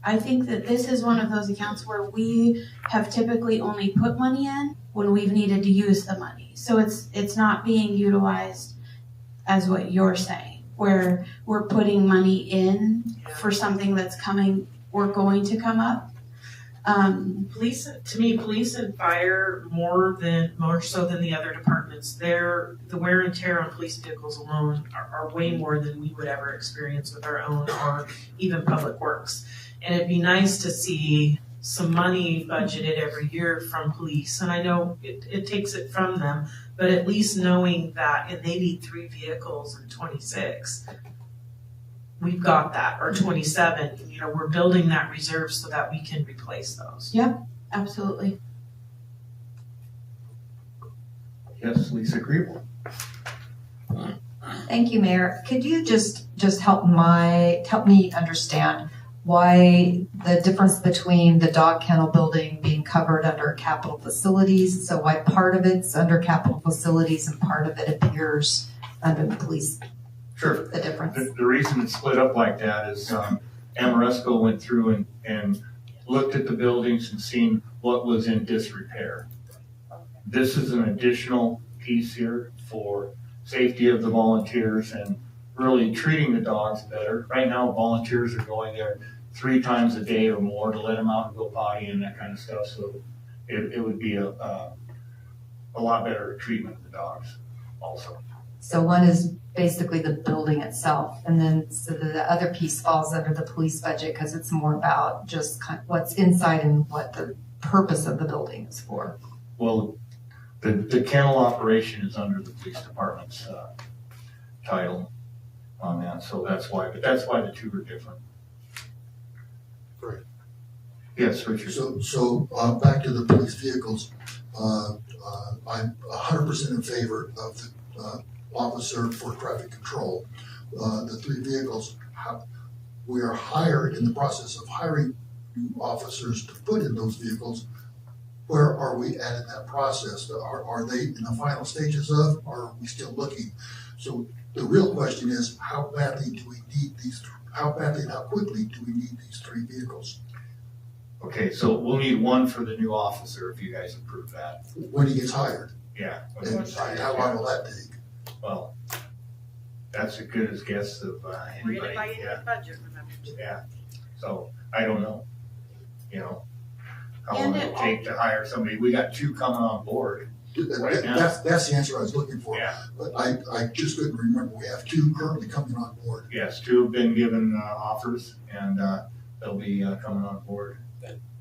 I think that this is one of those accounts where we have typically only put money in when we've needed to use the money. So it's not being utilized as what you're saying, where we're putting money in for something that's coming or going to come up. Police and fire more so than the other departments. The wear and tear on police vehicles alone are way more than we would ever experience with our own, or even public works. And it'd be nice to see some money budgeted every year from police. And I know it takes it from them, but at least knowing that, and they need 3 vehicles in 26. We've got that, or 27, we're building that reserve so that we can replace those. Absolutely. Yes, Lisa Kriebel. Thank you, Mayor. Could you just help me understand why the difference between the dog kennel building being covered under capital facilities, so why part of it's under capital facilities and part of it appears under the police? Sure. The difference. The reason it's split up like that is Amoresco went through and looked at the buildings and seen what was in disrepair. This is an additional piece here for safety of the volunteers and really treating the dogs better. Right now, volunteers are going there 3 times a day or more to let them out and go potty and that kind of stuff. So it would be a lot better treatment of the dogs also. So one is basically the building itself. And then so the other piece falls under the police budget because it's more about just what's inside and what the purpose of the building is for. Well, the kennel operation is under the police department's title on that, so that's why the two are different. Right. Yes, Richard. So back to the police vehicles. I'm 100% in favor of the officer for traffic control. The three vehicles, we are in the process of hiring officers to put in those vehicles. Where are we at in that process? Are they in the final stages of, or are we still looking? So the real question is, how badly do we need how badly and how quickly do we need these three vehicles? Okay, so we'll need one for the new officer if you guys approve that. When he gets hired? Yeah. And how long will that take? Well, that's as good as guess of anybody. Yeah. budget, remember. Yeah. So I don't know. You know, how And long it'll take to hire somebody. We got two coming on board. Right now. That's the answer I was looking for. Yeah. But I just couldn't remember. We have two currently coming on board. Yes, two have been given offers, and they'll be coming on board.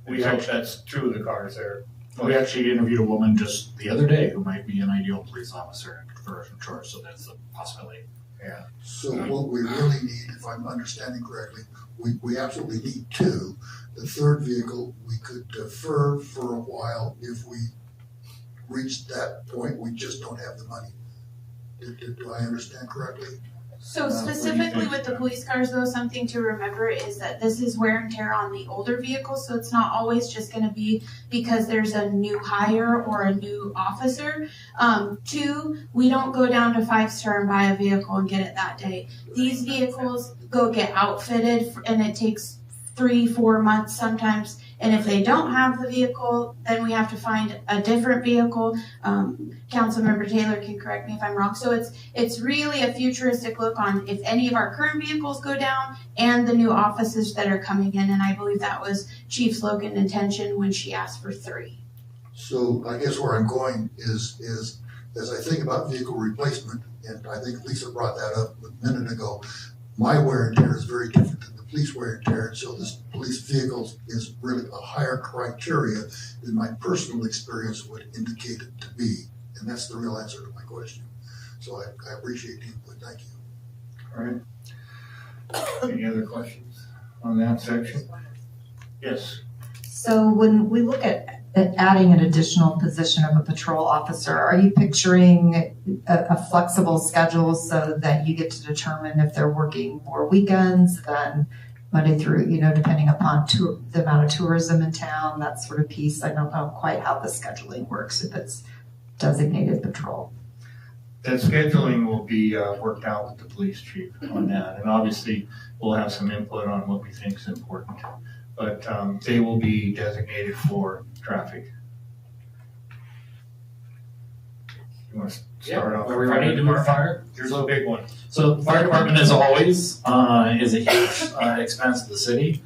We hope that's two of the cars there. We actually interviewed a woman just the other day who might be an ideal police officer for church, so that's a possibility. Yeah. So what we really need, if I'm understanding correctly, we absolutely need two. The third vehicle, we could defer for a while if we reach that point. We just don't have the money. Do I understand correctly? So what do you specifically think? with the police cars though, something to remember is that this is wear and tear on the older vehicles, so it's not always just gonna be because there's a new hire or a new officer. Two, we don't go down to 5-star and buy a vehicle and get it that day. These vehicles go get outfitted and it takes 3-4 months sometimes. And if they don't have the vehicle, then we have to find a different vehicle. Councilmember Taylor can correct me if I'm wrong. So it's really a futuristic look on if any of our current vehicles go down and the new offices that are coming in. And I believe that was Chief Slogan's intention when she asked for 3. So I guess where I'm going is as I think about vehicle replacement, and I think Lisa brought that up a minute ago, my wear and tear is very different than the police wear and tear. So this police vehicles is really a higher criteria than my personal experience would indicate it to be. And that's the real answer to my question. So I appreciate the input. Thank you. All right. Any other questions on that section? Yes. So when we look at adding an additional position of a patrol officer, are you picturing a flexible schedule so that you get to determine if they're working more weekends than Monday through, depending upon the amount of tourism in town, that sort of piece? I don't know quite how the scheduling works if it's designated patrol. That scheduling will be worked out with the police chief on that. And obviously, we'll have some input on what we think is important. But they will be designated for traffic. You want to start off? Are we ready to move fire? Here's a big one. So the fire department, as always, is a huge expense to the city.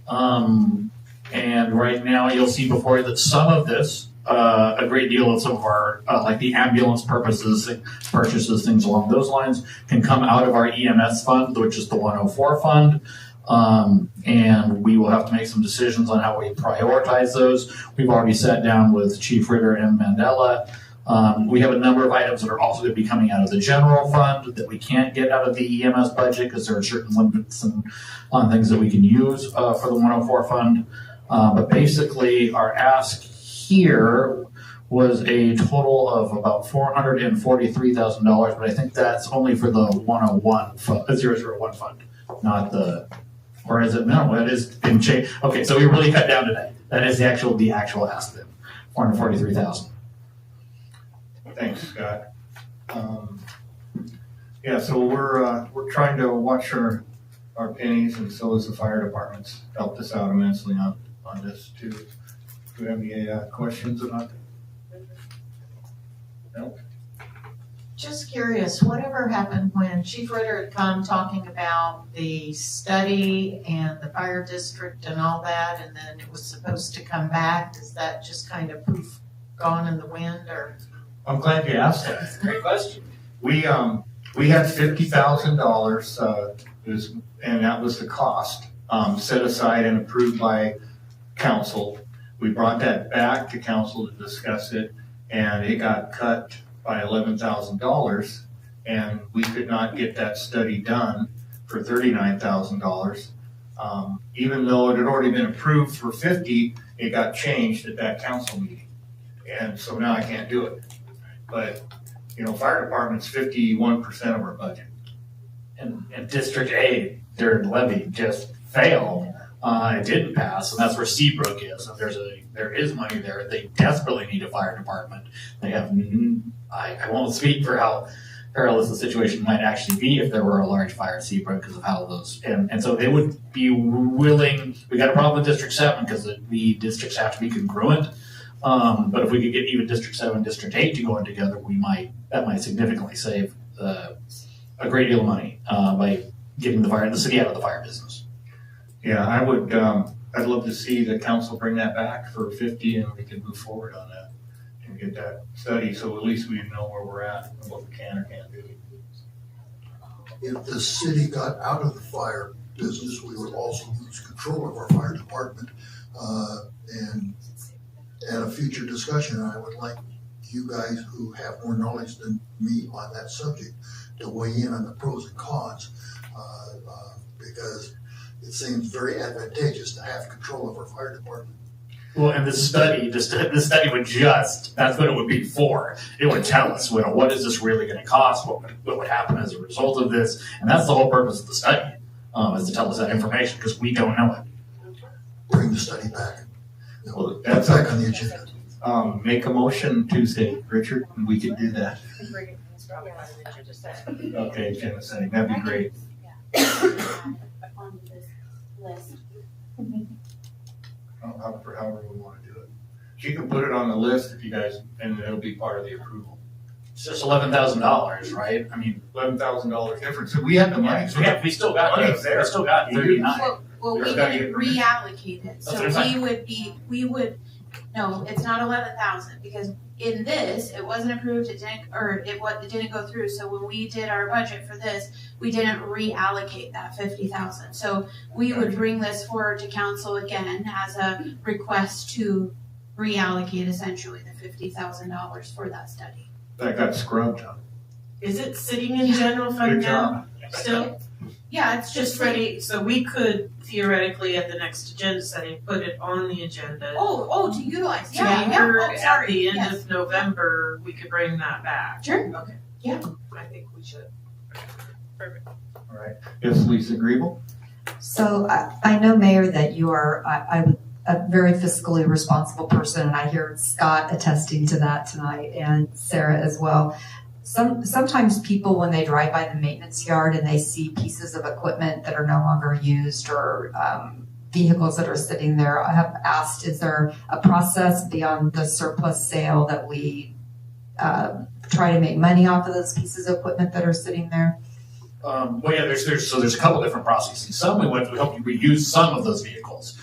And right now, you'll see before you that some of this, a great deal of some of our, like the ambulance purchases, things along those lines, can come out of our EMS fund, which is the 104 fund. And we will have to make some decisions on how we prioritize those. We've already sat down with Chief Ritter and Mandela. We have a number of items that are also going to be coming out of the general fund that we can't get out of the EMS budget because there are certain limits on things that we can use for the 104 fund. But basically, our ask here was a total of about $443,000, but I think that's only for the 101 fund, 001 fund, not the. Or is it? No, it is in change. Okay, so we really cut down today. That is the actual ask then, $443,000. Thanks, Scott. Yeah, so we're trying to watch our pennies, and so is the fire department's helped us out immensely on this too. Do we have any questions about that? No. Just curious, whatever happened when Chief Ritter had come talking about the study and the fire district and all that, and then it was supposed to come back? Is that just kind of poof, gone in the wind, or? I'm glad you asked that. Great question. We We had $50,000, and that was the cost, set aside and approved by council. We brought that back to council to discuss it, and it got cut by $11,000, and we could not get that study done for $39,000. Even though it had already been approved for 50, it got changed at that council meeting. And so now I can't do it. But, fire department's 51% of our budget. And District A, their levy just failed. It didn't pass, and that's where Seabrook is. And there is money there. They desperately need a fire department. They have, I won't speak for how perilous the situation might actually be if there were a large fire at Seabrook because of how those, and so they would be willing. We got a problem with District 7 because the districts have to be congruent. But if we could get even District 7, District 8 to go in together, that might significantly save a great deal of money by getting the city out of the fire business. Yeah, I would, I'd love to see the council bring that back for 50 and we can move forward on that and get that study, so at least we know where we're at and what we can or can't do. If the city got out of the fire business, we would also lose control of our fire department. And at a future discussion, I would like you guys who have more knowledge than me on that subject to weigh in on the pros and cons, because it seems very advantageous to have control of our fire department. Well, and this study would that's what it would be for. It would tell us, what is this really going to cost? What would happen as a result of this? And that's the whole purpose of the study, is to tell us that information because we don't know it. Bring the study back. Well, That's back on the agenda. Make a motion Tuesday, Richard, and we can do that. Okay, Jenna saying, that'd be great. On this list. However we want to do it. She can put it on the list if you guys, and it'll be part of the approval. It's just $11,000, right? I mean, $11,000 difference. So we have the money. So we still got money's there. We still got 39. Well, we There's gotta didn't be- reallocate it, That's what so I'm saying. no, it's not 11,000, because in this, it wasn't approved, it didn't go through, so when we did our budget for this, we didn't reallocate that 50,000. So we would bring this forward to council again as a request to reallocate essentially the $50,000 for that study. That got scrubbed, huh? Is it sitting in general fund Good now job. still? Yeah, it's Just ready, so we could theoretically at the next agenda setting, put it on the agenda. to utilize, To be heard at sorry, the end yes. of November, we could bring that back. Sure. Okay. Yeah. I think we should. All right. Yes, Lisa Griebel? So I know, Mayor, that you are a very fiscally responsible person, and I hear Scott attesting to that tonight, and Sarah as well. Sometimes people, when they drive by the maintenance yard and they see pieces of equipment that are no longer used or vehicles that are sitting there, I have asked, is there a process beyond the surplus sale that we try to make money off of those pieces of equipment that are sitting there? Well, yeah, there's a couple different processes. Some we help you reuse some of those vehicles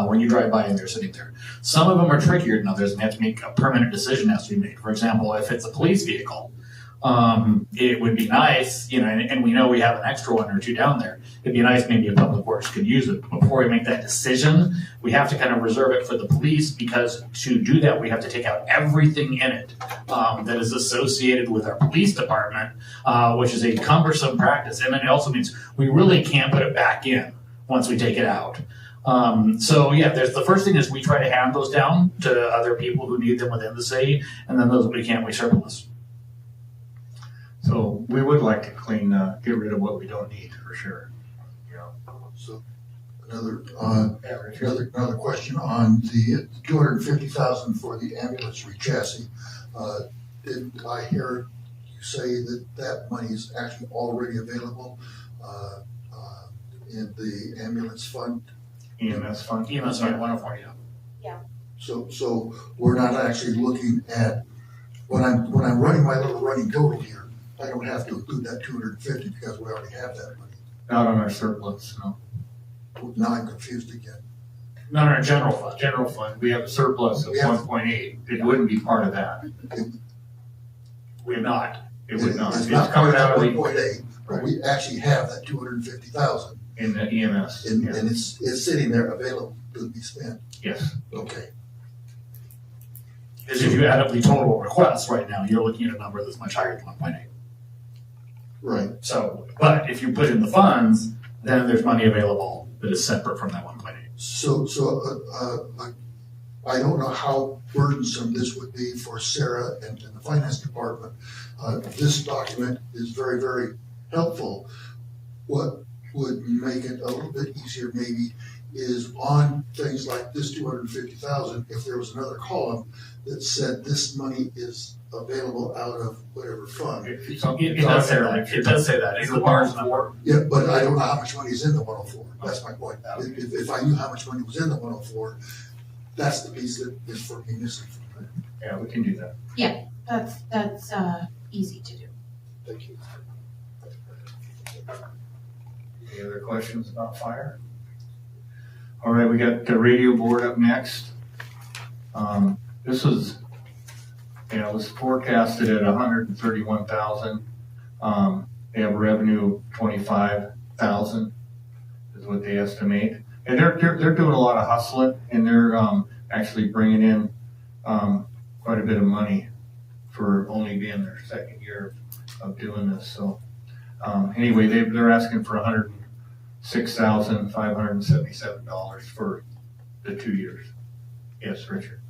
when you drive by and they're sitting there. Some of them are trickier than others, and you have to make a permanent decision has to be made. For example, if it's a police vehicle, it would be nice, and we know we have an extra one or two down there. It'd be nice maybe if Public Works could use it. Before we make that decision, we have to kind of reserve it for the police, because to do that, we have to take out everything in it that is associated with our police department, which is a cumbersome practice. And then it also means we really can't put it back in once we take it out. So yeah, the first thing is we try to hand those down to other people who need them within the city, and then those we can't, we surplus. So we would like to get rid of what we don't need for sure. So another Yeah, Richard? another question on the $250,000 for the ambulance chassis. Did I hear you say that money is actually already available in the ambulance fund? EMS fund? EMS fund 104, yeah. So we're not actually looking at, when I'm running my little running total here, I don't have to include that 250 because we already have that money. Not on our surplus, no. Now I'm confused again. Not in our general fund. General fund, we have a surplus of We have- 1.8. It wouldn't be part of that. We have not. It would not. It's It's not coming part out of of that the, 1.8, but we actually have that 250,000, in the EMS. and Yeah. it's sitting there available to be spent. Yes. Okay. Because if you add up the total requests right now, you're looking at a number that's much higher than 1.8. Right. So, but if you put in the funds, then there's money available that is separate from that 1.8. So I don't know how burdensome this would be for Sarah and the finance department. This document is very, very helpful. What would make it a little bit easier maybe is on things like this 250,000, if there was another column that said this money is available out of whatever fund. It's It does say that. It does say that. It's a large number. Yeah, but I don't know how much money is in the 104. That's my point. If I knew how much money was in the 104, that's the piece that is for me missing. Yeah, we can do that. That's easy to do. Thank you. Any other questions about fire? All right, we got the radio board up next. This was, was forecasted at 131,000. They have a revenue 25,000 is what they estimate, and they're doing a lot of hustling, and they're actually bringing in quite a bit of money for only being their second year of doing this. So anyway, they're asking for $106,577 for the 2 years. Yes, Richard.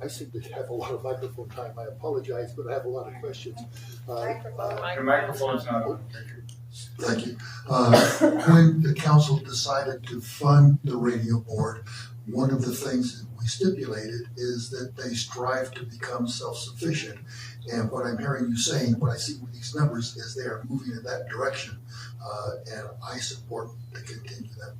I seem to have a lot of microphone time. I apologize, but I have a lot of questions. Your microphone's not on, Richard. Thank you. When the council decided to fund the radio board, one of the things that we stipulated is that they strive to become self-sufficient. And what I'm hearing you saying, what I see with these numbers, is they are moving in that direction. And I support to continue that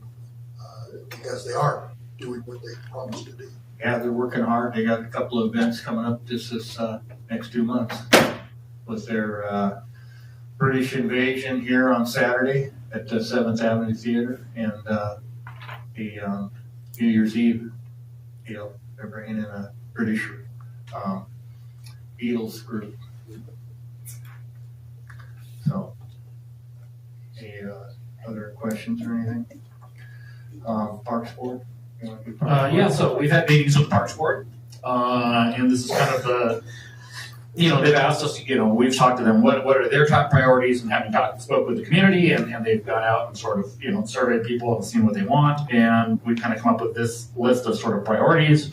because they are doing what they promised to do. Yeah, they're working hard. They got a couple of events coming up this next 2 months with their British invasion here on Saturday at the 7th Avenue Theater, and the New Year's Eve, they're bringing in a British Beatles group. So, any other questions or anything? Parks Board? You wanna do Parks Board? Yeah, so we've had meetings with the Parks Board, and this is kind of the, they've asked us, we've talked to them, what are their top priorities, and having spoke with the community, and they've gone out and sort of, surveyed people and seen what they want, and we've kind of come up with this list of sort of priorities.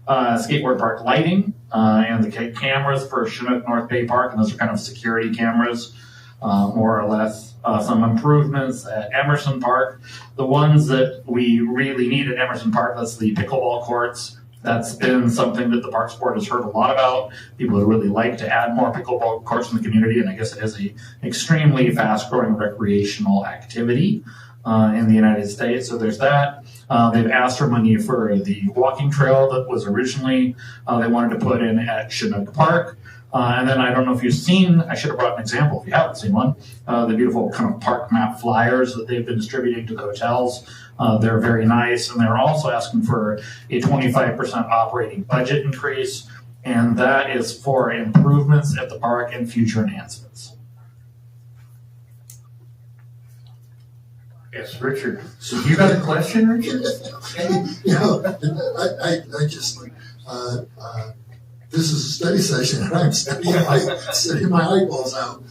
Skateboard park lighting, and the cameras for Chinook North Bay Park, and those are kind of security cameras, more or less. Some improvements at Emerson Park. The ones that we really need at Emerson Park, that's the pickleball courts. That's been something that the Parks Board has heard a lot about. People would really like to add more pickleball courts in the community, and I guess it is an extremely fast-growing recreational activity in the United States. So there's that. They've asked for money for the walking trail that was originally they wanted to put in at Chinook Park. And then I don't know if you've seen, I should have brought an example if you haven't seen one, the beautiful kind of park map flyers that they've been distributing to the hotels. They're very nice, and they're also asking for a 25% operating budget increase, and that is for improvements at the park and future enhancements. Yes, Richard. So you got a question, Richard? I just, this is a study session, and I'm studying my eyeballs out.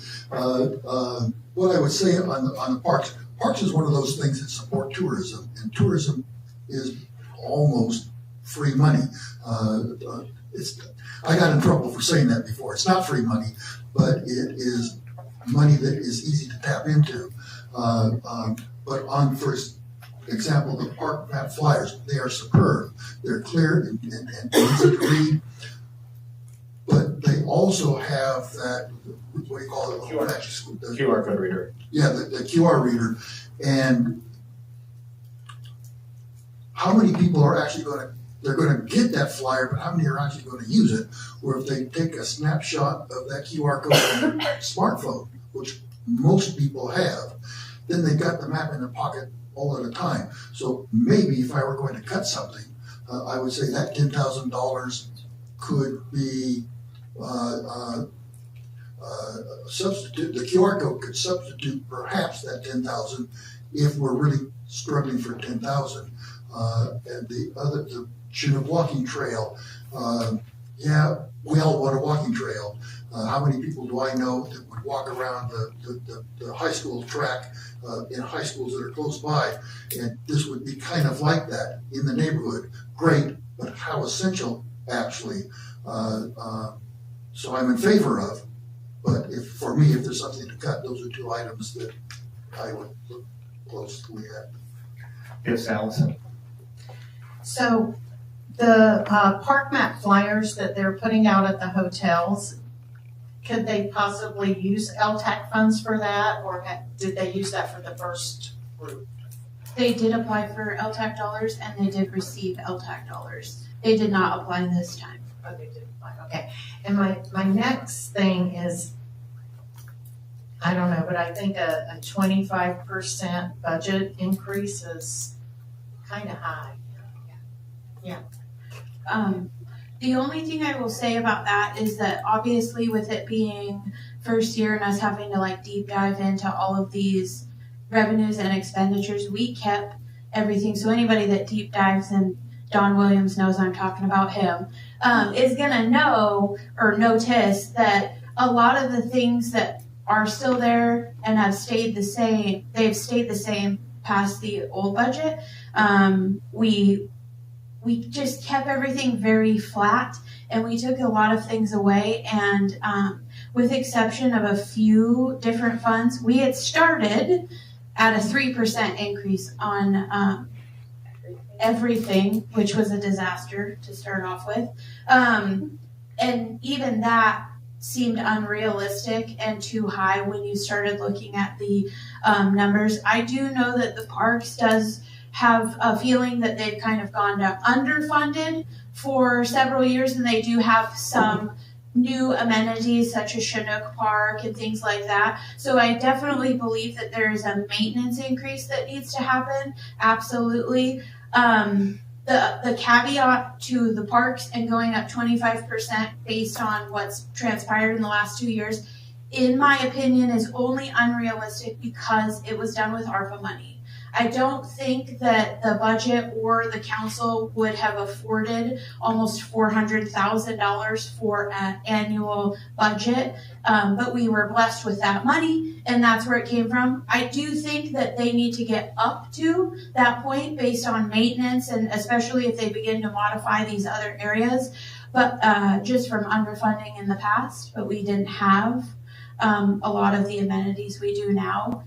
What I would say on the parks is one of those things that support tourism, and tourism is almost free money. I got in trouble for saying that before. It's not free money, but it is money that is easy to tap into. But on, for example, the park map flyers, they are superb. They're clear and easy to read. But they also have that, what do you call it? QR code reader. Yeah, the QR reader. And how many people are actually they're going to get that flyer, but how many are actually going to use it? Or if they take a snapshot of that QR code on their smartphone, which most people have, then they've got the map in their pocket all at a time. So maybe if I were going to cut something, I would say that $10,000 could be substitute, the QR code could substitute perhaps that 10,000 if we're really struggling for 10,000. And the Chinook walking trail, yeah, we all want a walking trail. How many people do I know that would walk around the high school track in high schools that are close by? And this would be kind of like that in the neighborhood. Great, but how essential actually? So I'm in favor of, but for me, if there's something to cut, those are two items that I would look closely at. Yes, Allison. So the park map flyers that they're putting out at the hotels, could they possibly use LTAC funds for that, or did they use that for the first group? They did apply for LTAC dollars and they did receive LTAC dollars. They did not apply this time. Oh, they did apply, okay. And my next thing is, I don't know, but I think a 25% budget increase is kind of high. The only thing I will say about that is that obviously with it being first year and us having to like deep dive into all of these revenues and expenditures, we kept everything. So anybody that deep dives, and Don Williams knows I'm talking about him, is gonna know or notice that a lot of the things that are still there and have stayed the same, they've stayed the same past the old budget. We just kept everything very flat, and we took a lot of things away, and with exception of a few different funds, we had started at a 3% increase on everything, which was a disaster to start off with. And even that seemed unrealistic and too high when you started looking at the numbers. I do know that the parks does have a feeling that they've kind of gone to underfunded for several years, and they do have some new amenities such as Chinook Park and things like that. So I definitely believe that there is a maintenance increase that needs to happen. Absolutely. The caveat to the parks and going up 25% based on what's transpired in the last 2 years, in my opinion, is only unrealistic because it was done with ARPA money. I don't think that the budget or the council would have afforded almost $400,000 for an annual budget, but we were blessed with that money, and that's where it came from. I do think that they need to get up to that point based on maintenance, and especially if they begin to modify these other areas, but just from underfunding in the past, but we didn't have a lot of the amenities we do now.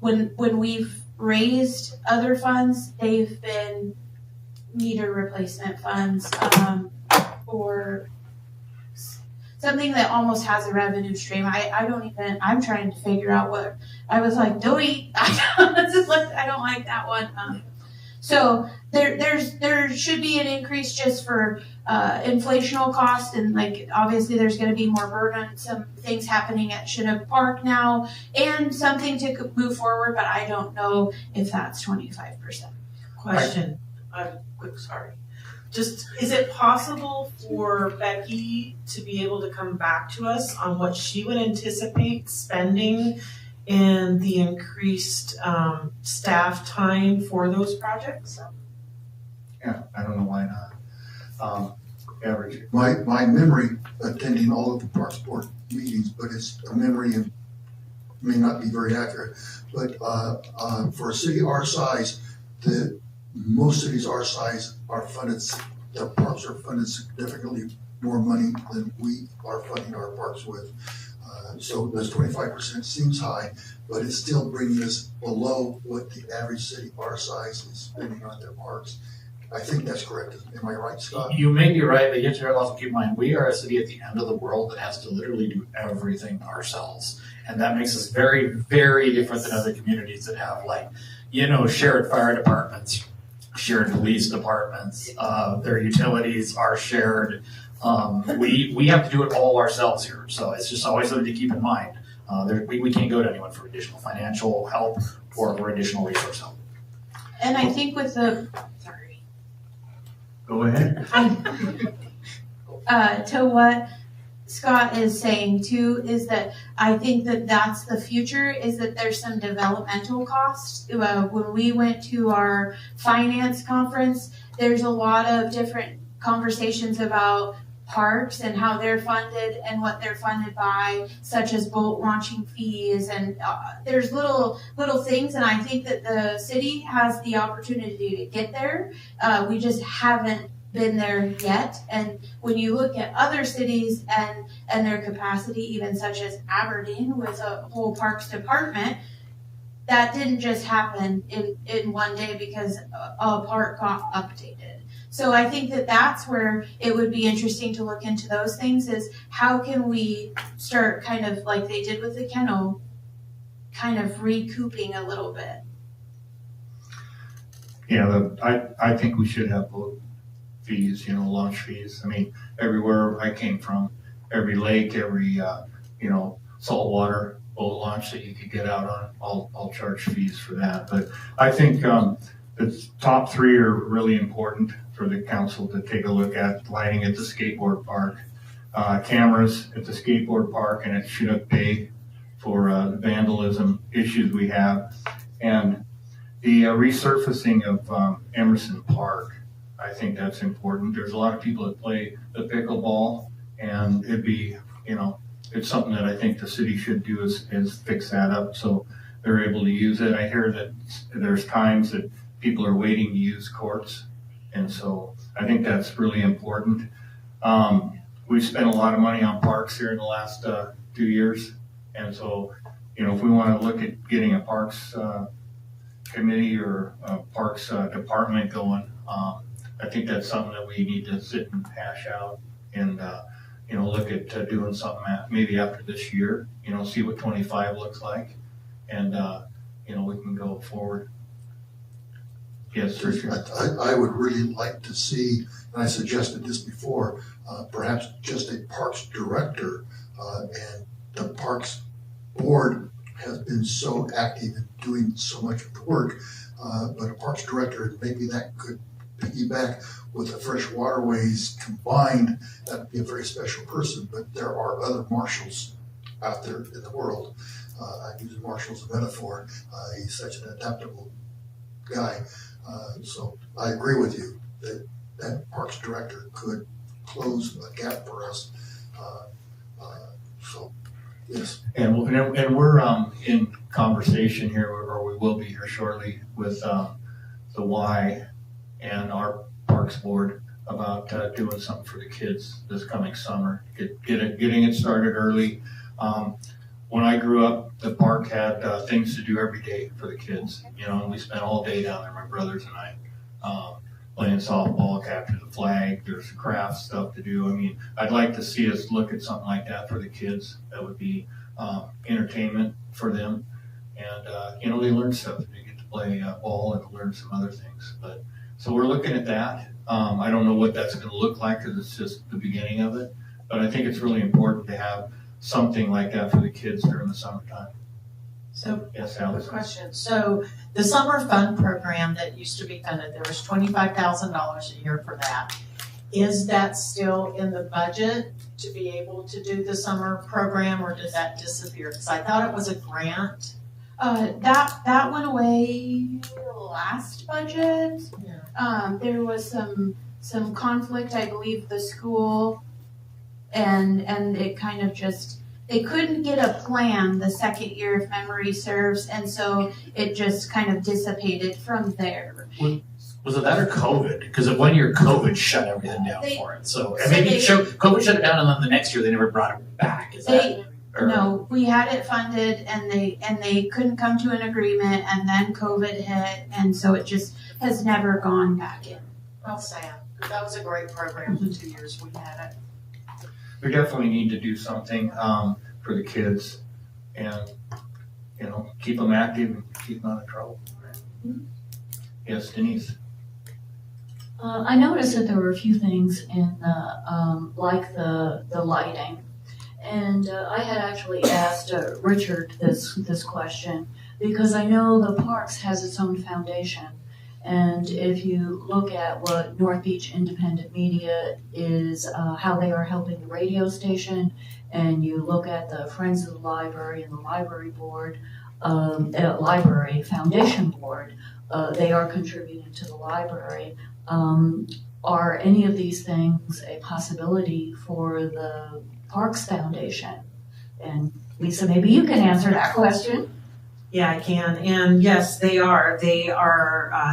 When we've raised other funds, they've been meter replacement funds or something that almost has a revenue stream. I'm trying to figure out what, I was like, delete. I don't like that one. So there should be an increase just for inflational costs, and like obviously there's going to be more burdensome things happening at Chinook Park now, and something to move forward. But I don't know if that's 25%. Question, sorry. Just, is it possible for Becky to be able to come back to us on what she would anticipate spending and the increased staff time for those projects? Yeah, I don't know why not. Average. My memory attending all of the Parks Board meetings, but it's a memory and may not be very accurate, but for a city our size, most cities our size are funded, their parks are funded significantly more money than we are funding our parks with. So this 25% seems high, but it's still bringing us below what the average city our size is spending on their parks. I think that's correct. Am I right, Scott? You may be right, but you have to also keep in mind, we are a city at the end of the world that has to literally do everything ourselves. And that makes us very, very different than other communities that have shared fire departments, shared police departments, their utilities are shared. We have to do it all ourselves here. So it's just always something to keep in mind. We can't go to anyone for additional financial help or for additional resource help. And I think with Go ahead. to what Scott is saying too is that I think that that's the future, is that there's some developmental costs. When we went to our finance conference, there's a lot of different conversations about parks and how they're funded and what they're funded by, such as boat launching fees, and there's little things, and I think that the city has the opportunity to get there. We just haven't been there yet. And when you look at other cities and their capacity, even such as Aberdeen with a whole parks department, that didn't just happen in one day because a park got updated. So I think that that's where it would be interesting to look into those things, is how can we start kind of like they did with the kennel, kind of recouping a little bit. Yeah, I think we should have boat fees, launch fees. I mean, everywhere I came from, every lake, every, saltwater boat launch that you could get out on, I'll charge fees for that. But I think the top three are really important for the council to take a look at: lighting at the skateboard park, cameras at the skateboard park and at Chinook Bay for the vandalism issues we have, and the resurfacing of Emerson Park. I think that's important. There's a lot of people that play the pickleball, and it'd be, it's something that I think the city should do is fix that up so they're able to use it. I hear that there's times that people are waiting to use courts, and so I think that's really important. We've spent a lot of money on parks here in the last 2 years, and so, if we want to look at getting a parks committee or a parks department going, I think that's something that we need to sit and hash out and, look at doing something maybe after this year, see what 25 looks like, and, we can go forward. Yes, sir. I would really like to see, and I suggested this before, perhaps just a parks director, and the parks board has been so active in doing so much of the work, but a parks director, maybe that could piggyback with the fresh waterways combined. That would be a very special person, but there are other marshals out there in the world. I use Marshall as a metaphor. He's such an adaptable guy. So I agree with you that parks director could close a gap for us. So, yes. And we're in conversation here, or we will be here shortly, with the Y and our Parks Board about doing something for the kids this coming summer. Getting it started early. When I grew up, the park had things to do every day for the kids, and we spent all day down there, my brothers and I, playing softball, capture the flag. There's craft stuff to do. I mean, I'd like to see us look at something like that for the kids. That would be entertainment for them, and they learn stuff. They get to play ball and learn some other things. So we're looking at that. I don't know what that's going to look like because it's just the beginning of it, but I think it's really important to have something like that for the kids during the summertime. So, yes, quick Alice. question. So the summer fund program that used to be funded, there was $25,000 a year for that. Is that still in the budget to be able to do the summer program, or does that disappear? Because I thought it was a grant. That went away last budget. Yeah. There was some conflict, I believe, the school and it kind of just, they couldn't get a plan the second year, if memory serves, and so it just kind of dissipated from there. Was it that or COVID? Because one year COVID shut everything down for it. So COVID shut it down, and then the next year they never brought it back. Is that? No, we had it funded, and they couldn't come to an agreement, and then COVID hit, and so it just has never gone back in. Well, Sam, that was a great program the 2 years we had it. We definitely need to do something for the kids, and keep them active and keep them out of trouble. Mm-hmm. Yes, Denise. I noticed that there were a few things in like the lighting, and I had actually asked Richard this question because I know the parks has its own foundation, And if you look at what North Beach Independent Media is, how they are helping the radio station, and you look at the Friends of the Library and the Library Board, Library Foundation Board, they are contributing to the library. Are any of these things a possibility for the Parks Foundation? And Lisa, maybe you can answer that question. Yeah, I can. And yes, they are. They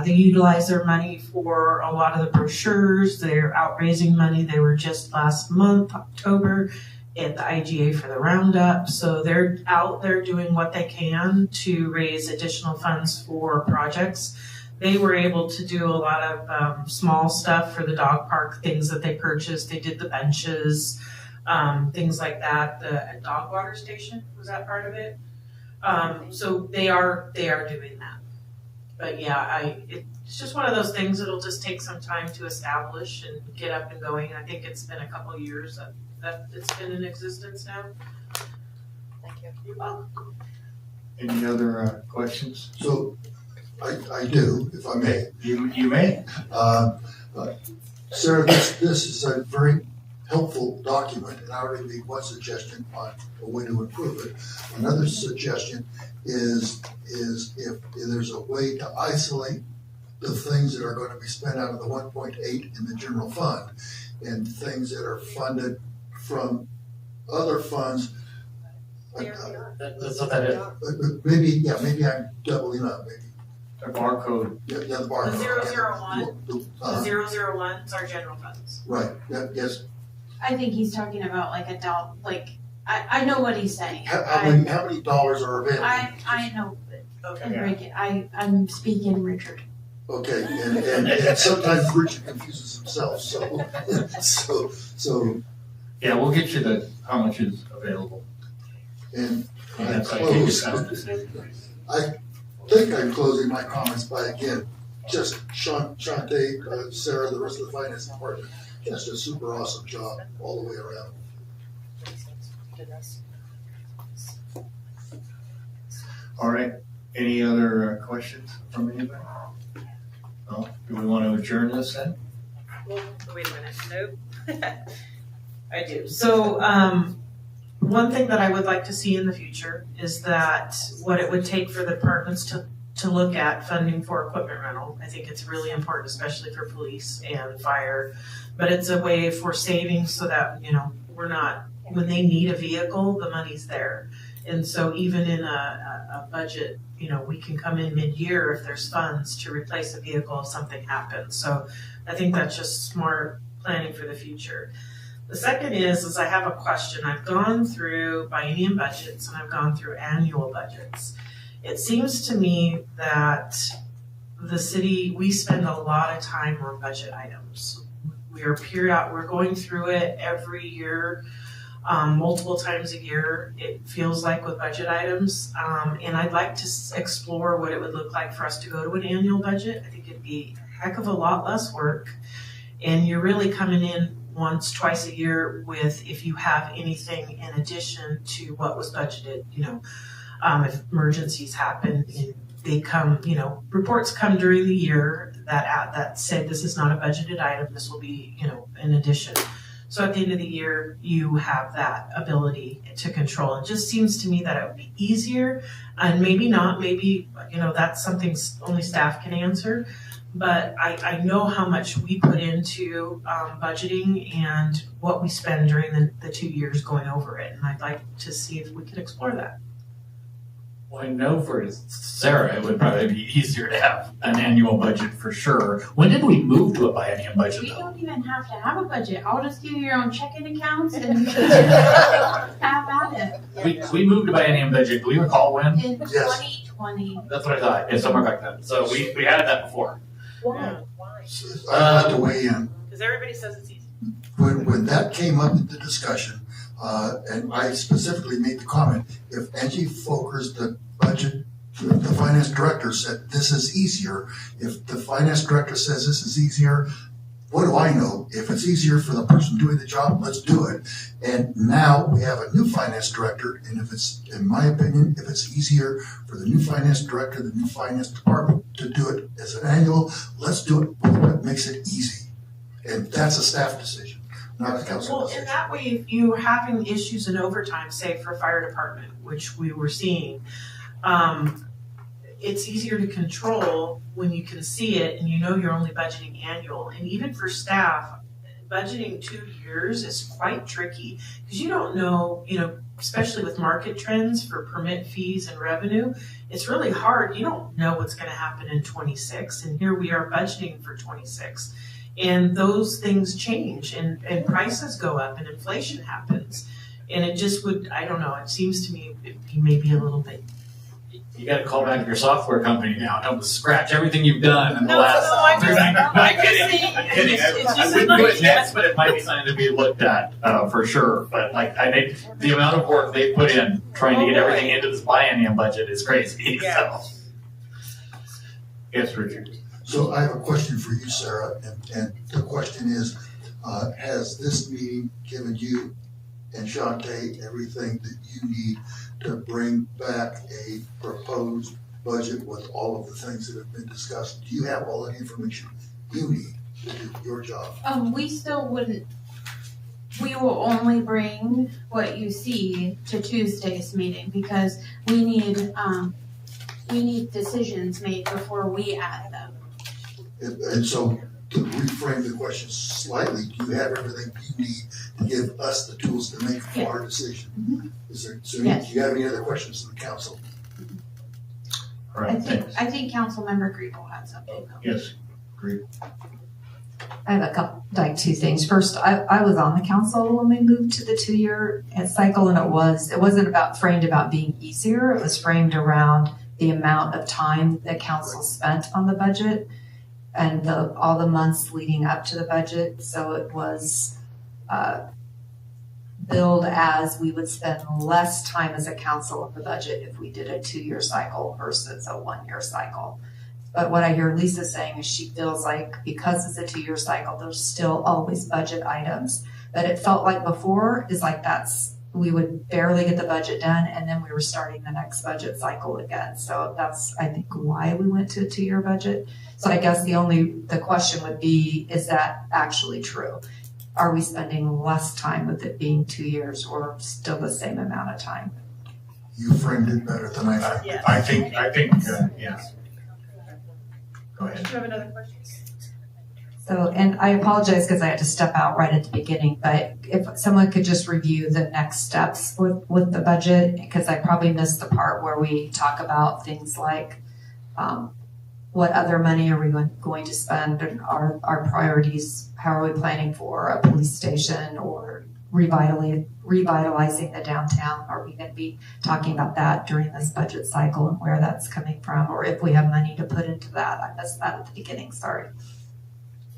utilize their money for a lot of the brochures. They're out raising money. They were just last month, October, at the IGA for the Roundup. So they're out there doing what they can to raise additional funds for projects. They were able to do a lot of small stuff for the dog park, things that they purchased. They did the benches, things like that. The dog water station, was that part of it? So they are doing that. But yeah, it's just one of those things that'll just take some time to establish and get up and going. I think it's been a couple of years that it's been in existence now. Thank you. You're welcome. Any other questions? So I do, if I may. You may. Sarah, this is a very helpful document, and I already made one suggestion on a way to improve it. Another suggestion is if there's a way to isolate the things that are going to be spent out of the 1.8 in the general fund and things that are funded from other funds. That's what that is. Maybe I'm doubling up, maybe. A barcode. Yeah, the barcode. The 001 is our general funds. Right, yes. I think he's talking about like a dollar, I know what he's saying. How many dollars are available? I know, Okay. Enrique, I'm speaking Richard. Okay, and sometimes Richard confuses himself, so, Yeah, we'll get you how much is available. and I That's how you close. get I think I'm closing my comments by again, just Shante, Sarah, the rest of the finance department, just a super awesome job all the way around. All right. Any other questions from anybody? No? Do we want to adjourn this then? Well, wait a minute, nope. I do. So, one thing that I would like to see in the future is that what it would take for the departments to look at funding for equipment rental. I think it's really important, especially for police and fire, but it's a way for savings so that, we're not, when they need a vehicle, the money's there. And so even in a budget, we can come in mid-year if there's funds to replace a vehicle if something happens. So I think that's just smart planning for the future. The second is I have a question. I've gone through biennium budgets and I've gone through annual budgets. It seems to me that the city, we spend a lot of time on budget items. We're going through it every year, multiple times a year, it feels like, with budget items. And I'd like to explore what it would look like for us to go to an annual budget. I think it'd be a heck of a lot less work. And you're really coming in once, twice a year with, if you have anything in addition to what was budgeted, if emergencies happen and they come, reports come during the year that said this is not a budgeted item, this will be, in addition. So at the end of the year, you have that ability to control. It just seems to me that it would be easier, and maybe not, maybe, that's something only staff can answer. But I know how much we put into budgeting and what we spend during the 2 years going over it. And I'd like to see if we could explore that. Well, I know for Sarah, it would probably be easier to have an annual budget for sure. When did we move to a biennium budget We though? don't even have to have a budget. I'll just give you your own checking accounts and you can have at it. We moved to biennium budget. Do we recall when? In Yes. 2020. That's what I thought. Yeah, somewhere back then. So we had that before. Why? I'd like to weigh in. Because everybody says it's easy. When that came up in the discussion, and I specifically made the comment, if Angie Folkers, the finance director, said this is easier, if the finance director says this is easier, what do I know? If it's easier for the person doing the job, let's do it. And now we have a new finance director, and if it's, in my opinion, if it's easier for the new finance director, the new finance department to do it as it's an annual, let's do it with what makes it easy. And that's a staff decision, not a council Well, decision. in that way, if you're having issues in overtime, say for fire department, which we were seeing, it's easier to control when you can see it and you know you're only budgeting annual. And even for staff, budgeting 2 years is quite tricky because you don't know, especially with market trends for permit fees and revenue, it's really hard. You don't know what's going to happen in 26, and here we are budgeting for 26. And those things change and prices go up and inflation happens. And it just would, I don't know, it seems to me it'd be maybe a little bit. You gotta call back your software company now, tell them to scratch everything you've done in the No, last. I'm just- I'm kidding, I'm kidding. It's I just wouldn't do it like- next, but it might be something to be looked at, for sure. But the amount of work they put in trying to get everything into this biennium budget is crazy, Yeah. so. Yes, Richard. So I have a question for you, Sarah, and the question is, has this meeting given you and Shantae everything that you need to bring back a proposed budget with all of the things that have been discussed? Do you have all the information you need to do your job? We still wouldn't, we will only bring what you see to Tuesday's meeting because we need decisions made before we add them. And so to reframe the question slightly, do you have everything you need to give us the tools to make our decision? Yes. Do you have any other questions from the council? All right, thanks. I think Councilmember Greeble had something. Yes, great. I have a couple, two things. First, I was on the council when we moved to the 2-year cycle, and it wasn't framed about being easier. It was framed around the amount of time that council spent on the budget and all the months leading up to the budget. So it was billed as we would spend less time as a council on the budget if we did a 2-year cycle versus a 1-year cycle. But what I hear Lisa saying is she feels like because it's a 2-year cycle, there's still always budget items. But it felt like before is like we would barely get the budget done and then we were starting the next budget cycle again. So that's, I think, why we went to a 2-year budget. So I guess the question would be, is that actually true? Are we spending less time with it being 2 years or still the same amount of time? You framed it better than I framed it. I think, yeah. Go ahead. Do you have another question? So, and I apologize because I had to step out right at the beginning, but if someone could just review the next steps with the budget, because I probably missed the part where we talk about things like what other money are we going to spend, and our priorities, how are we planning for a police station or revitalizing the downtown? Are we going to be talking about that during this budget cycle and where that's coming from, or if we have money to put into that? I missed that at the beginning, sorry.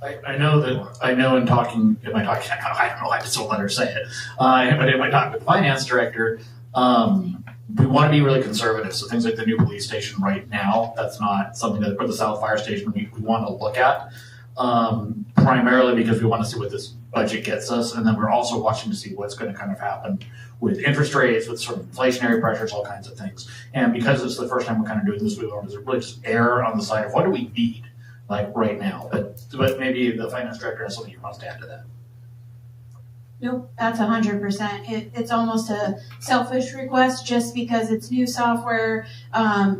I know in talking, I don't know, I just won't let her say it. But in my talk with the finance director, we want to be really conservative. So things like the new police station right now, that's not something that, or the South Fire Station, we want to look at. Primarily because we want to see what this budget gets us. And then we're also watching to see what's going to kind of happen with interest rates, with sort of inflationary pressures, all kinds of things. And because it's the first time we're kind of doing this, we want to really just err on the side of what do we need, like right now. But maybe the finance director has something he wants to add to that. Nope, that's 100%. It's almost a selfish request just because it's new software,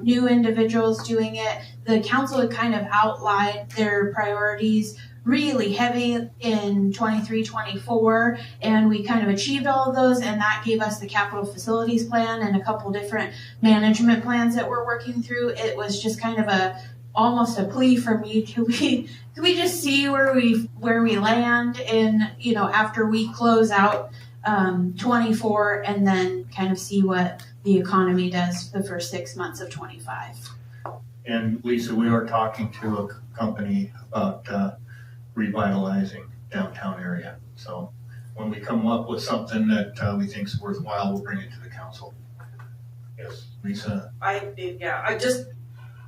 new individuals doing it. The council had kind of outlined their priorities really heavy in 23-24, and we kind of achieved all of those, and that gave us the capital facilities plan and a couple different management plans that we're working through. It was just kind of almost a plea for me. Could we just see where we land in, after we close out 24 and then kind of see what the economy does for the first 6 months of 25. And Lisa, we are talking to a company about revitalizing downtown area. So when we come up with something that we think is worthwhile, we'll bring it to the council. Yes, Lisa. I just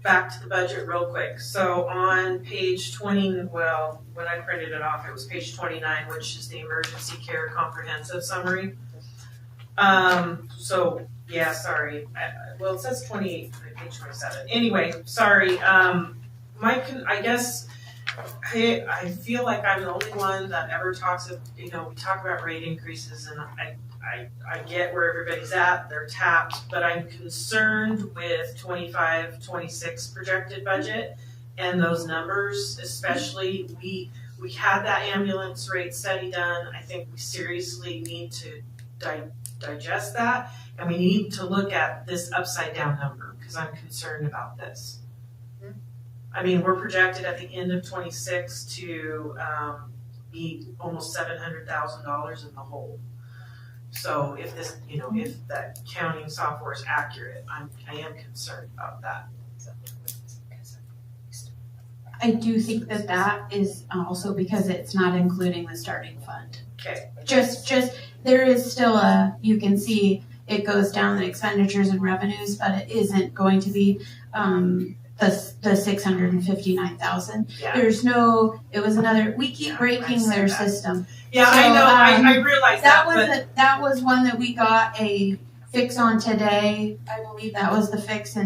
back to the budget real quick. So on page 20, well, when I printed it off, it was page 29, which is the emergency care comprehensive summary. Sorry. Well, it says 28, page 27. Anyway, sorry. I guess, I feel like I'm the only one that ever talks of, we talk about rate increases, and I get where everybody's at, they're tapped, but I'm concerned with 25, 26 projected budget and those numbers, especially, we had that ambulance rate study done. I think we seriously need to digest that, and we need to look at this upside down number, because I'm concerned about this. I mean, we're projected at the end of 26 to be almost $700,000 in the hole. So if this, if that counting software is accurate, I am concerned about that. I do think that is also because it's not including the starting fund. Okay. Just there is still you can see it goes down the expenditures and revenues, but it isn't going to be the 659,000. Yeah. There's no. It was another. We keep breaking their system. Yeah, So, I know. I realize that. That was one that we got a fix on today. I believe that was the fix,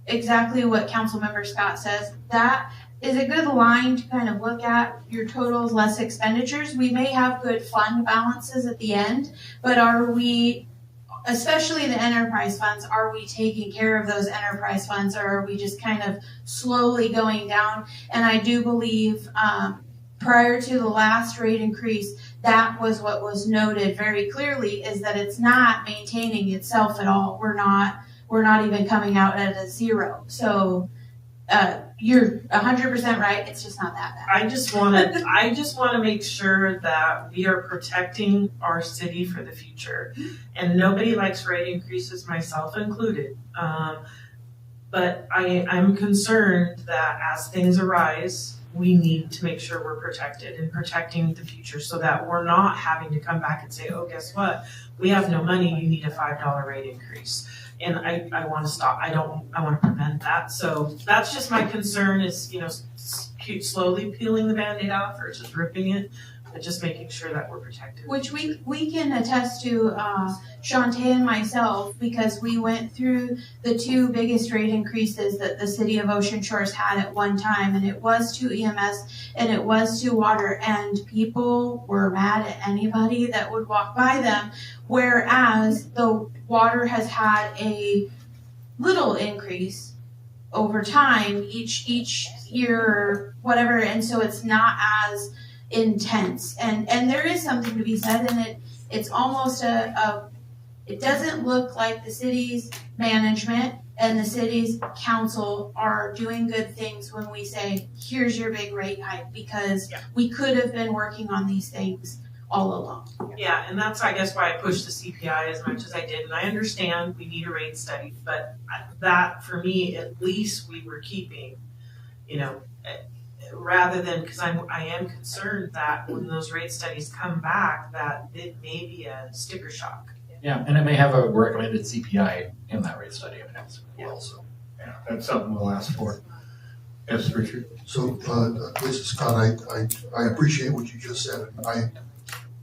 exactly what Councilmember Scott says. That is a good line to kind of look at your totals less expenditures. We may have good fund balances at the end, but are we, especially the enterprise funds, are we taking care of those enterprise funds, or are we just kind of slowly going down? And I do believe prior to the last rate increase, that was what was noted very clearly, is that it's not maintaining itself at all. We're not even coming out at a zero. So you're 100% right. It's just not that bad. I just want to make sure that we are protecting our city for the future. And nobody likes rate increases, myself included. But I'm concerned that as things arise, we need to make sure we're protected and protecting the future, so that we're not having to come back and say, oh, guess what? We have no money. You need a $5 rate increase. And I want to stop. I want to prevent that. So that's just my concern, is, keep slowly peeling the Band-Aid off versus ripping it, but just making sure that we're protected. Which we can attest to, Shantae and myself, because we went through the two biggest rate increases that the city of Ocean Shores had at one time, and it was to EMS and it was to water, and people were mad at anybody that would walk by them, whereas the water has had a little increase over time each year or whatever, and so it's not as intense, and there is something to be said, and it's almost it doesn't look like the city's management and the city's council are doing good things when we say, here's your big rate hike, because we could have been working on these things all along. Yeah, and that's, I guess, why I pushed the CPI as much as I did, and I understand we need a rate study, but that, for me, at least we were keeping, rather than, because I am concerned that when those rate studies come back, that it may be a sticker shock. Yeah, and it may have a recommended CPI in that rate study as well. So Yeah, that's something we'll ask for. Yes, Richard? So, this is Scott, I appreciate what you just said, and I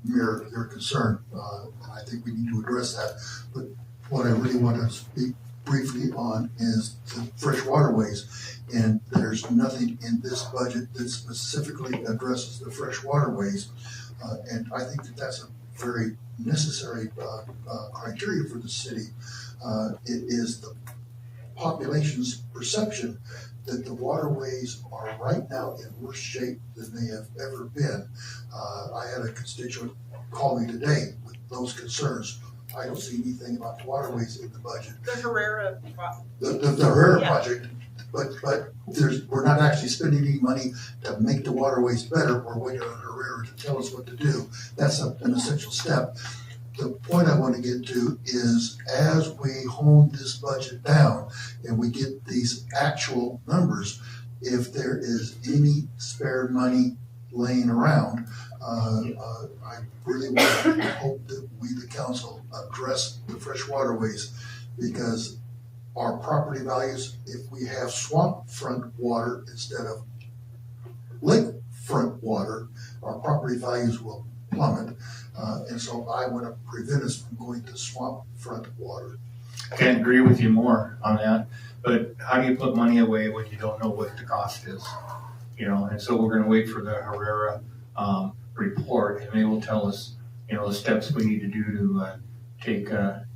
mirror your concern, and I think we need to address that. But what I really want to speak briefly on is the fresh waterways, and there's nothing in this budget that specifically addresses the fresh waterways, and I think that that's a very necessary criteria for the city. It is the population's perception that the waterways are right now in worse shape than they have ever been. I had a constituent call me today with those concerns. I don't see anything about the waterways in the budget. The Herrera. The Herrera project, but we're not actually spending any money to make the waterways better. We're waiting on Herrera to tell us what to do. That's an essential step. The point I want to get to is, as we hone this budget down and we get these actual numbers, if there is any spare money laying around, I really want to hope that we, the council, address the fresh waterways, because our property values, if we have swamp front water instead of lake front water, our property values will plummet. And so I want to prevent us from going to swamp front water. Can't agree with you more on that. But how do you put money away when you don't know what the cost is? You know, and so we're gonna wait for the Herrera, report, and they will tell us, you know, the steps we need to do to, take,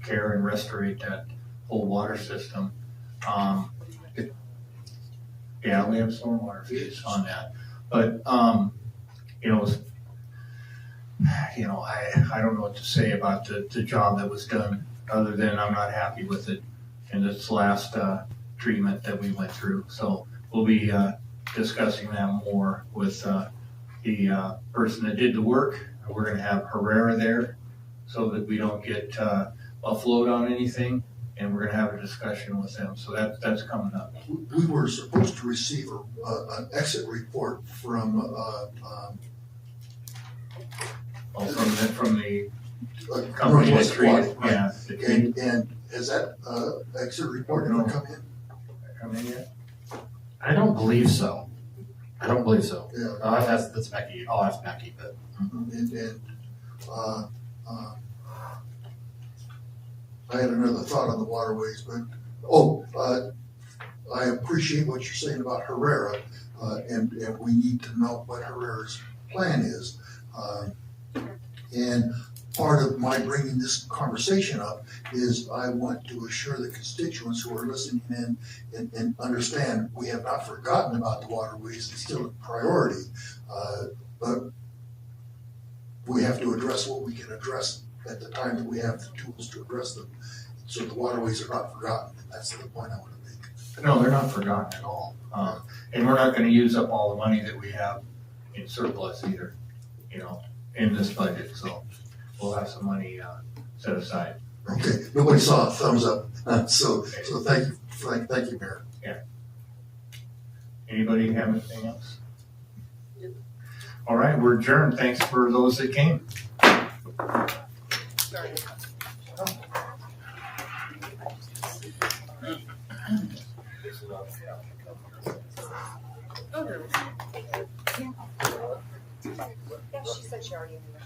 care and restore that whole water system. Yeah, we have stormwater fees on that, but, you know, I don't know what to say about the job that was done, other than I'm not happy with it in this last, treatment that we went through. So we'll be, discussing that more with, the, person that did the work. We're gonna have Herrera there so that we don't get, buffaloed on anything, and we're gonna have a discussion with them. So that's coming up. We were supposed to receive an exit report from, From the company that Northwest treated, Water, yeah. that treated- and has that, exit report ever come in? Come in yet? I don't believe so. I don't believe so. Yeah. That's Becky. I'll ask Becky, but. And, I had another thought on the waterways, but, I appreciate what you're saying about Herrera, and we need to know what Herrera's plan is. And part of my bringing this conversation up is I want to assure the constituents who are listening in and understand we have not forgotten about the waterways. It's still a priority, but we have to address what we can address at the time that we have the tools to address them. So the waterways are not forgotten, and that's the point I want to make. No, they're not forgotten at all. And we're not gonna use up all the money that we have in surplus either, you know, in this budget. So we'll have some money, set aside. Okay, nobody saw a thumbs up, so thank you, Mayor. Anybody have anything else? All right, we're adjourned. Thanks for those that came. Yeah, she said she already knew.